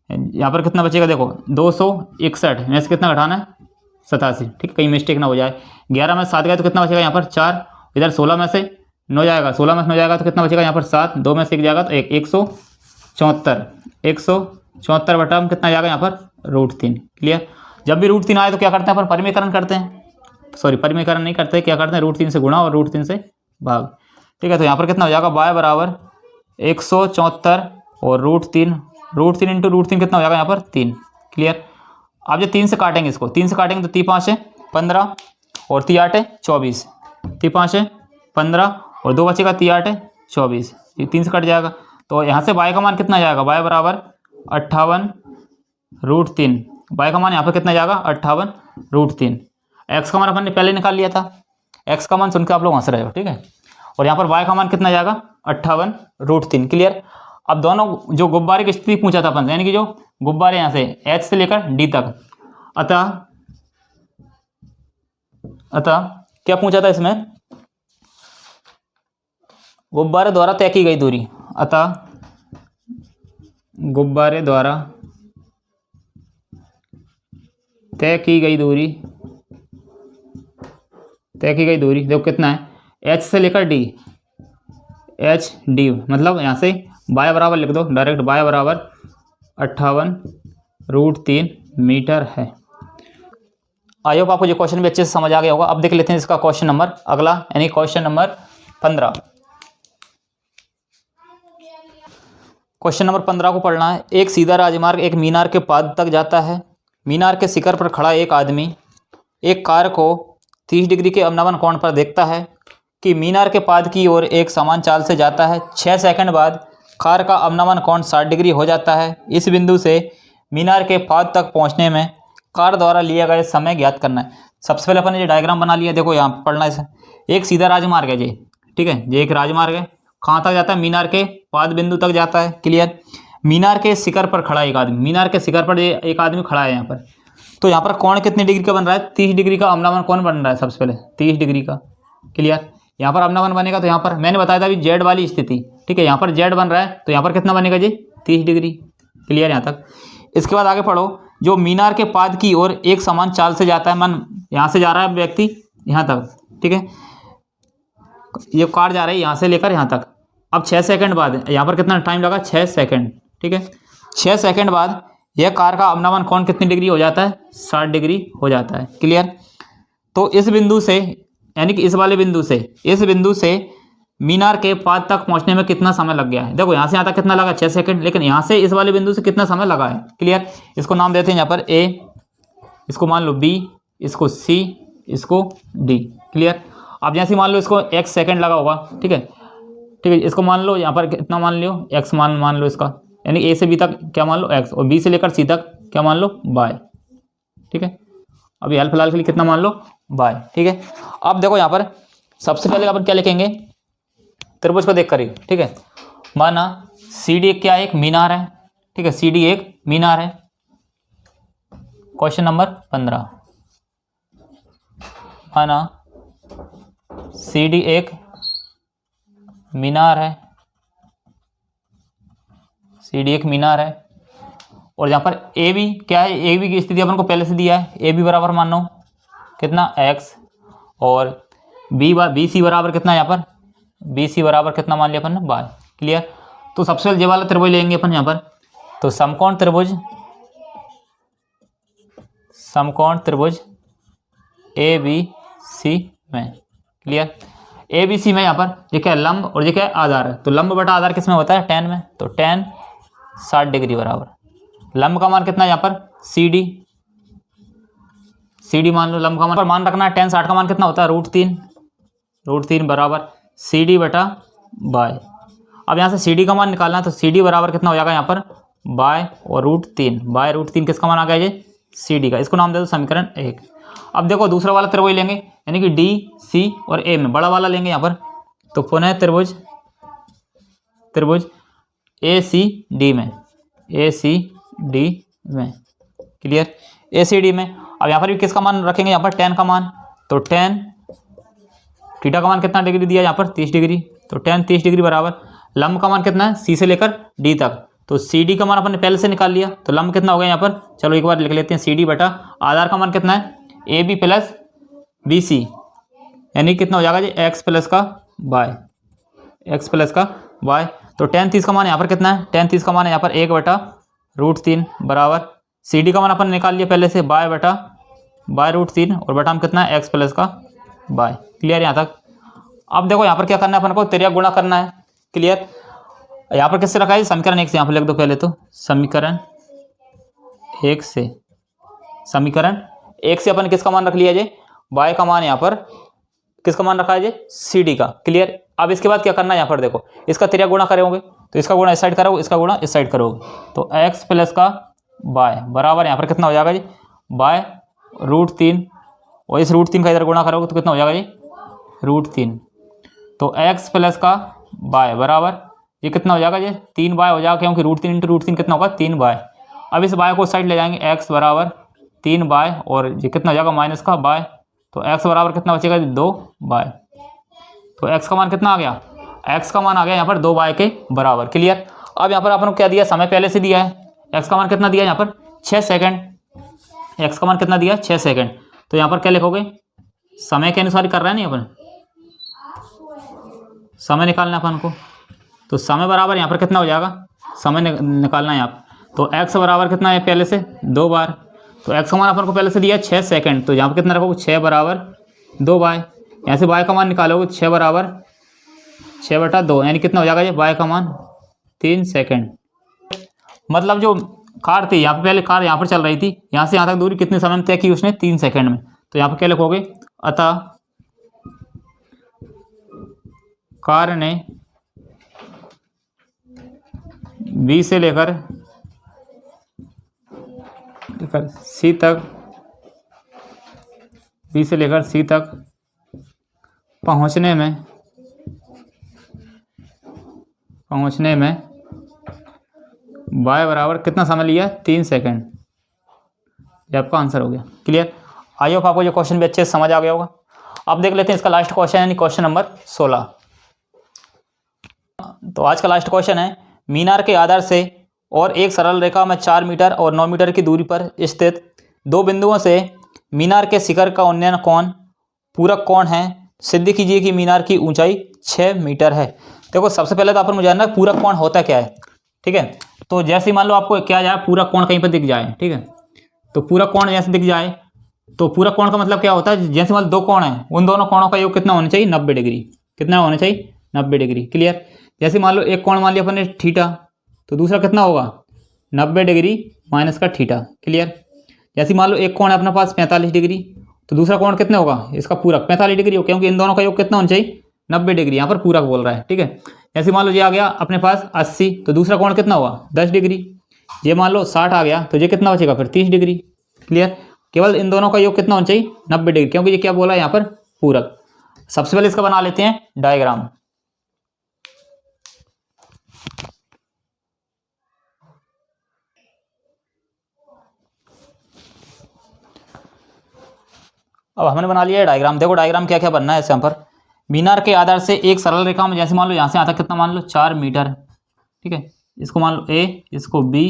Speaker 1: यहाँ पर कितना बचेगा देखो 261 में से कितना घटाना है 87। ठीक है, कहीं मिस्टेक ना हो जाए। 11 में 7 गए तो कितना बचेगा यहाँ पर 4, इधर 16 में से 9 जाएगा, 16 में से 9 जाएगा तो कितना बचेगा यहाँ पर 7, 2 में से 1 जाएगा तो 174 बटा में कितना जाएगा यहाँ पर √3। क्लियर। जब भी √3 आए तो क्या करते हैं अपन परिमीकरण करते हैं, सॉरी परिमीकरण नहीं करते, क्या करते हैं √3 से गुणा और √3 से भाग। ठीक है, तो यहाँ पर कितना हो जाएगा y बराबर 174 और √3 इंटू √3 कितना हो जाएगा यहाँ पर 3। क्लियर। अब जो 3 से काटेंगे इसको, 3 से काटेंगे तो 3 5 है 15 और 3 8 है 24, 3 5 है 15 और 2 बचेगा 3 8 है 24, ये 3 से कट जाएगा। तो यहाँ से y का मान कितना जाएगा, y बराबर 58√3, y का मान यहाँ पर कितना जाएगा 58√3। x का मान अपन ने पहले निकाल लिया था, x का मान सुन के आप लोग हंस रहे हो। ठीक है, और यहाँ पर y का मान कितना जाएगा 58√3। क्लियर। अब दोनों जो गुब्बारे की स्थिति पूछा था अपन, यानी कि जो गुब्बारे यहाँ से h से लेकर d तक, अतः क्या पूछा था इसमें, गुब्बारे द्वारा तय की गई दूरी, अतः गुब्बारे द्वारा तय की गई दूरी देखो कितना है h से लेकर d, मतलब यहाँ से y बराबर लिख दो डायरेक्ट, y बराबर 58√3 मीटर है। आई होप आपको ये क्वेश्चन भी अच्छे से समझ आ गया होगा। अब देख लेते हैं इसका क्वेश्चन नंबर अगला, यानी क्वेश्चन नंबर 15। क्वेश्चन नंबर 15 को पढ़ना है। एक सीधा राजमार्ग एक मीनार के पाद तक जाता है। मीनार के शिखर पर खड़ा एक आदमी एक कार को 30 डिग्री के अवनमन कोण पर देखता है कि मीनार के पाद की ओर एक समान चाल से जाता है। 6 सेकंड बाद कार का अवनमन कोण 60 डिग्री हो जाता है। इस बिंदु से मीनार के पाद तक पहुंचने में कार द्वारा लिया गया समय ज्ञात करना है। सबसे पहले अपन ने ये डायग्राम बना लिया, देखो यहाँ पढ़ना है इसे। एक सीधा राजमार्ग है जी, ठीक है, ये एक राजमार्ग है। कहाँ तक जाता है, मीनार के पाद बिंदु तक जाता है। क्लियर। मीनार के शिखर पर खड़ा एक आदमी, मीनार के शिखर पर एक आदमी खड़ा है यहाँ पर। तो यहाँ पर कोण कितने डिग्री का बन रहा है, 30 डिग्री का अवनमन कोण बन रहा है सबसे पहले, 30 डिग्री का। क्लियर। यहाँ पर अवनमन बनेगा तो यहाँ पर मैंने बताया था अभी जेड वाली स्थिति, ठीक है, यहाँ पर जेड बन रहा है तो यहाँ पर कितना बनेगा जी, 30 डिग्री। क्लियर यहाँ तक। इसके बाद आगे पढ़ो, जो मीनार के पाद की ओर एक समान चाल से जाता है, मन यहाँ से जा रहा है व्यक्ति यहाँ तक, ठीक है, ये कार जा रही है यहाँ से लेकर यहाँ तक। अब 6 सेकंड बाद यहाँ पर कितना टाइम लगा, 6 सेकंड, ठीक है। 6 सेकंड बाद यह कार का अवनमन कोण कितनी डिग्री हो जाता है, 60 डिग्री हो जाता है। क्लियर। तो इस बिंदु से, यानी कि इस वाले बिंदु से, इस बिंदु से मीनार के पाद तक पहुंचने में कितना समय लग गया है। देखो यहाँ से यहाँ तक कितना लगा, 6 सेकंड, लेकिन यहाँ से इस वाले बिंदु से कितना समय लगा है। क्लियर। इसको नाम देते हैं यहाँ पर ए, इसको मान लो बी, इसको सी, इसको डी। क्लियर। अब जैसे मान लो इसको x सेकंड लगा होगा, ठीक है, ठीक है, इसको मान लो यहाँ पर कितना मान लो, x मान लो इसका, यानी a से b तक क्या मान लो x, और b से लेकर c तक क्या मान लो y। ठीक है, अभी हाल फिलहाल के लिए कितना मान लो y। ठीक है। अब देखो यहाँ पर सबसे पहले अपन क्या लिखेंगे, त्रिभुज को देख कर ही, ठीक है, माना CD क्या एक मीनार है, ठीक है, CD एक मीनार है। क्वेश्चन नंबर 15, माना CD एक मीनार है सी डी एक मीनार है। और यहाँ पर ए बी क्या है, ए बी की स्थिति अपन को पहले से दिया है, ए बी बराबर मान लो कितना एक्स, और बी सी बराबर कितना, यहाँ पर बी सी बराबर कितना मान लिया अपन ने बाय। क्लियर। तो सबसे पहले ये वाला त्रिभुज लेंगे अपन यहाँ पर, तो समकोण त्रिभुज ए बी सी में। क्लियर। ए बी सी में यहाँ पर ये क्या है, लंब, और ये क्या है, आधार है। तो लंब बटा आधार किस में होता है, tan में। तो tan 60 डिग्री बराबर लंब का मान कितना है यहाँ पर, सी डी मान लो लंब का मान पर मान रखना है। tan 60 का मान कितना होता है, √3 बराबर सी डी बटा बाय। अब यहाँ से सी डी का मान निकालना है, तो सी डी बराबर कितना हो जाएगा यहाँ पर बाय और √3 किसका मान आ गया, ये सी डी का। इसको नाम दे दो समीकरण 1। अब देखो दूसरा वाला त्रिभुज लेंगे, यानी कि डी सी और ए में बड़ा वाला लेंगे यहाँ पर। तो पुनः त्रिभुज ए सी डी में। क्लियर। ए सी डी में अब यहाँ पर भी किसका मान रखेंगे, यहाँ पर tan का मान। तो tan थीटा का मान कितना डिग्री दिया यहाँ पर, 30 डिग्री। तो tan 30 डिग्री बराबर लंब का मान कितना है, सी से लेकर डी तक। तो सी डी का मान अपन ने पहले से निकाल लिया, तो लंब कितना हो गया यहाँ पर, चलो एक बार लिख लेते हैं, सी डी बटा आधार का मान कितना है, A B plus B C, यानी कितना हो जाएगा जी एक्स प्लस का वाई। तो tan 30 का मान यहाँ पर कितना है, tan 30 का मान है यहाँ पर 1 बटा √3 बराबर सी डी का मान अपन ने निकाल लिया पहले से, बाय √3 और बटा में कितना है, एक्स प्लस का वाई। क्लियर यहाँ तक। अब देखो यहाँ पर क्या करना है अपन को, तिर्यक गुणा करना है। क्लियर। यहाँ पर किससे रखा है, समीकरण 1 से यहाँ पर लिख दो पहले। तो समीकरण 1 से अपन किसका मान रख लिया जी, y का मान यहाँ पर किसका मान रखा है जी, सी डी का। क्लियर। अब इसके बाद क्या करना है, यहाँ पर देखो इसका तिर्यक गुणा करोगे, तो इसका गुणा इस साइड करोगे, इसका गुणा इस साइड करोगे, तो x प्लस का y बराबर यहाँ पर कितना हो जाएगा जी बाय √3, और इस √3 का इधर गुणा करोगे तो कितना हो जाएगा जी √3। तो x प्लस का y बराबर ये कितना हो जाएगा जी 3y हो जाएगा, क्योंकि √3 × √3 कितना होगा 3y। अब इस y को साइड ले जाएंगे, x बराबर 3y और ये कितना हो जाएगा माइनस का y। तो x बराबर कितना बचेगा 2y। तो x का मान कितना आ गया, x का मान आ गया यहाँ पर 2y के बराबर। क्लियर। अब यहाँ पर अपन को क्या दिया, समय पहले से दिया है, x का मान कितना दिया यहाँ पर 6 सेकंड, x का मान कितना दिया 6 सेकंड। तो यहाँ पर क्या लिखोगे, समय के अनुसार कर रहे हैं नहीं अपन, समय निकालना है अपन को। तो समय बराबर यहाँ पर कितना हो जाएगा, समय निकालना है यहाँ पर। तो x बराबर कितना है पहले से 2 बार, तो x का मान अपन को पहले से दिया 6 सेकंड, तो यहाँ पर कितना रखोगे 6 बराबर 2y। यहाँ से y का मान निकालोगे 6 बराबर 6 बटा 2, यानी कितना हो जाएगा ये y का मान 3 सेकंड। मतलब जो कार थी यहाँ पर, पहले कार यहाँ पर चल रही थी, यहाँ से यहाँ तक दूरी कितने समय में तय की उसने, 3 सेकंड में। तो यहाँ पर क्या लिखोगे, अतः कार ने बी से लेकर सी तक पहुंचने में y बराबर कितना समय लिया, 3 सेकंड। ये आपका आंसर हो गया। क्लियर। आई होप आपको ये क्वेश्चन भी अच्छे से समझ आ गया होगा। अब देख लेते हैं इसका लास्ट क्वेश्चन, यानी क्वेश्चन नंबर 16। तो आज का लास्ट क्वेश्चन है, मीनार के आधार से और एक सरल रेखा में 4 मीटर और 9 मीटर की दूरी पर स्थित दो बिंदुओं से मीनार के शिखर का उन्नयन कोण पूरक कोण है। सिद्ध कीजिए कि मीनार की ऊंचाई 6 मीटर है। देखो सबसे पहले तो आप मुझे जानना है पूरक कोण होता क्या है। ठीक है। तो जैसे ही मान लो आपको क्या जाए, पूरक कोण कहीं पर दिख जाए, ठीक है, तो पूरक कोण जैसे दिख जाए, तो पूरक कोण का मतलब क्या होता है, जैसे मान लो 2 कोण है, उन दोनों कोणों का योग कितना होना चाहिए, 90 डिग्री। कितना होना चाहिए, 90 डिग्री। क्लियर। जैसे मान लो एक कोण मान लिया अपन ने थीटा, तो दूसरा कितना होगा 90 डिग्री माइनस का थीटा। क्लियर। जैसे मान लो एक कोण है अपने पास 45 डिग्री, तो दूसरा कोण कितना होगा, इसका पूरक 45 डिग्री हो, क्योंकि इन दोनों का योग कितना होना चाहिए 90 डिग्री। यहाँ पर पूरक बोल रहा है। ठीक है। जैसे मान लो ये आ गया अपने पास 80, तो दूसरा कोण कितना होगा 10 डिग्री। ये मान लो 60 आ गया, तो ये कितना बचेगा फिर 30 डिग्री। क्लियर। केवल इन दोनों का योग कितना होना चाहिए 90 डिग्री, क्योंकि ये क्या बोला है यहाँ पर पूरक। सबसे पहले इसका बना लेते हैं डायग्राम। अब हमने बना लिया है डायग्राम। देखो डायग्राम क्या क्या बनना है इस यहाँ पर। मीनार के आधार से एक सरल रेखा में, जैसे मान लो यहाँ से यहाँ तक कितना मान लो 4 मीटर, ठीक है, इसको मान लो A, इसको B,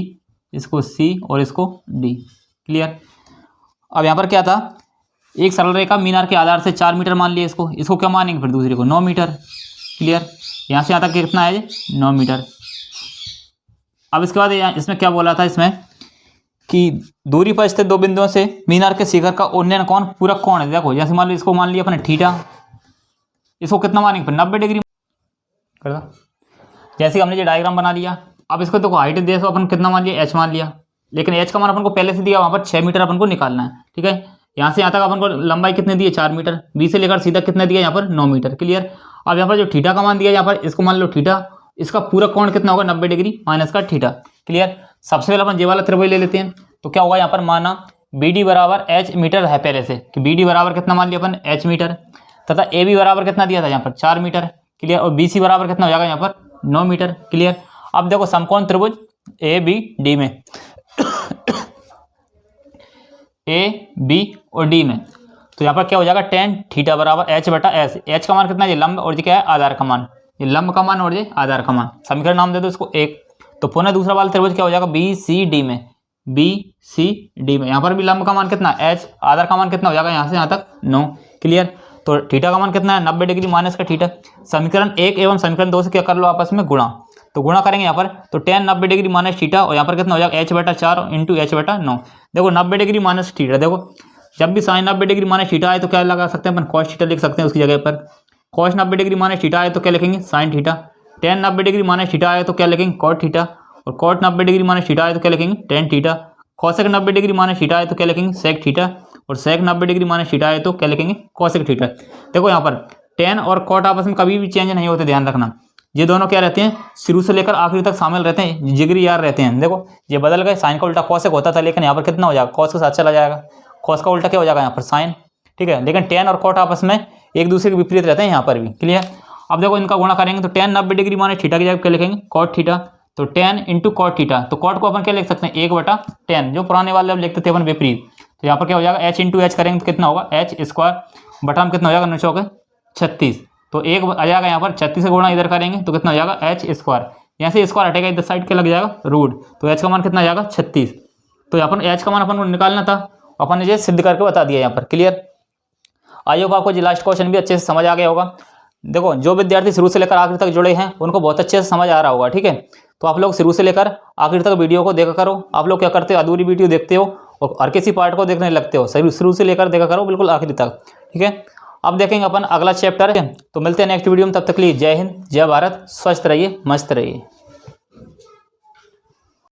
Speaker 1: इसको C और इसको D। क्लियर। अब यहाँ पर क्या था, एक सरल रेखा मीनार के आधार से 4 मीटर मान लिया इसको क्या मानेंगे फिर दूसरे को 9 मीटर। क्लियर। यहाँ से यहाँ तक कितना है 9 मीटर। अब इसके बाद इसमें क्या बोला था इसमें कि दूरी पर स्थित दो बिंदुओं से मीनार के शिखर का उन्नयन कोण पूरक कोण है। देखो जैसे मान लो इसको मान लिया अपने थीटा, इसको कितना मानेंगे फिर 90 डिग्री कर दो। जैसे हमने ये डायग्राम बना लिया, अब इसको देखो हाइट दे तो अपन कितना मान लिया h मान लिया, लेकिन h का मान अपन को पहले से दिया, वहाँ पर 6 मीटर अपन को निकालना है। ठीक है। यहाँ से यहाँ तक अपन को लंबाई कितनी दी है 4 मीटर, बी से लेकर सीधा कितना दिया यहाँ पर 9 मीटर। क्लियर। अब यहाँ पर जो थीटा का मान दिया यहाँ पर इसको मान लो थीटा, इसका पूरा कोण कितना होगा 90 डिग्री माइनस का थीटा। क्लियर। सबसे पहले अपन ये वाला त्रिभुज ले लेते हैं। तो क्या होगा यहाँ पर माना BD बराबर h मीटर है पहले से, कि BD बराबर कितना मान लिया अपन h मीटर, तथा AB बराबर कितना दिया था यहाँ पर 4 मीटर। क्लियर। और BC बराबर कितना हो जाएगा यहाँ पर 9 मीटर। क्लियर। अब देखो समकोण त्रिभुज ABD में AB और D में, तो यहाँ पर क्या हो जाएगा tan थीटा बराबर h बटा s। h का मान कितना है लंब और ये क्या है आधार का मान, ये लंब का मान और ये आधार का मान। समीकरण नाम दे दो इसको 1। तो पुनः दूसरा वाला त्रिभुज क्या हो जाएगा BCD में, BCD में यहाँ पर भी लंब का मान कितना h, आधार का मान कितना हो जाएगा यहाँ से यहाँ तक 9। क्लियर। तो थीटा का मान कितना है 90 डिग्री माइनस का थीटा। समीकरण 1 एवं समीकरण 2 से क्या कर लो आपस में गुणा, तो गुणा करेंगे यहाँ पर तो tan 90 डिग्री माइनस थीटा और यहाँ पर कितना हो जाएगा h बटा 4 इंटू h बटा 9। देखो 90 डिग्री माइनस थीटा, देखो जब भी साइन 90 डिग्री माइनस थीटा आए तो क्या लगा सकते हैं अपन cos थीटा लिख सकते हैं उसकी जगह पर। cos 90 डिग्री माइनस थीटा आए तो क्या लिखेंगे sin theta. tan 90 degree minus theta आए तो क्या लिखेंगे cot थीटा। और cot 90 डिग्री माइनस थीटा आए तो क्या लिखेंगे tan theta. cosec 90 degree minus theta आए तो क्या लिखेंगे sec थीटा। और sec 90 डिग्री माइनस थीटा आए तो क्या लिखेंगे cosec थीटा। देखो यहाँ पर tan और cot आपस में कभी भी चेंज नहीं होते, ध्यान रखना। ये दोनों क्या रहते हैं शुरू से लेकर आखिरी तक शामिल रहते हैं, जिगरी यार रहते हैं। देखो ये बदल गए, साइन का उल्टा cosec होता था, लेकिन यहाँ पर कितना हो जाएगा cos के साथ चला जाएगा, cos का उल्टा क्या हो जाएगा यहाँ पर sin। ठीक है। लेकिन tan और cot आपस में एक दूसरे के विपरीत रहते हैं यहाँ पर भी। क्लियर। अब देखो इनका गुणा करेंगे तो tan 90 डिग्री माइनस थीटा की जगह क्या लिखेंगे cot थीटा। तो tan इंटू कॉट थीटा, तो cot को अपन क्या लिख सकते हैं 1 बटा tan, जो पुराने वाले अब लिखते थे अपन विपरीत। तो यहाँ पर क्या हो जाएगा h इंटू एच करेंगे तो कितना होगा h स्क्वायर बटा में कितना हो जाएगा 9 चौके 36। तो 1 आ जाएगा यहाँ पर 36 से गुणा इधर करेंगे तो कितना हो जाएगा h स्क्वायर। यहाँ से स्क्वायर हटेगा इधर साइड के लग जाएगा रूट, तो h का मान कितना आ जाएगा 36। तो यहाँ पर h का मान अपन को निकालना था, अपन ने ये सिद्ध करके बता दिया यहाँ पर। क्लियर। आई होप आपको लास्ट क्वेश्चन भी अच्छे से समझ आ गया होगा। देखो जो विद्यार्थी शुरू से लेकर आखिर तक जुड़े हैं उनको बहुत अच्छे से समझ आ रहा होगा। ठीक है। तो आप लोग शुरू से लेकर आखिर तक वीडियो को देखा करो। आप लोग क्या करते हो अधूरी वीडियो देखते हो और हर किसी पार्ट को देखने लगते हो, शुरू से लेकर देखा करो बिल्कुल आखिरी तक। ठीक है। अब देखेंगे अपन अगला चैप्टर है, तो मिलते हैं नेक्स्ट वीडियो में। तब तक के लिए जय हिंद, जय भारत, स्वस्थ रहिए, मस्त रहिए।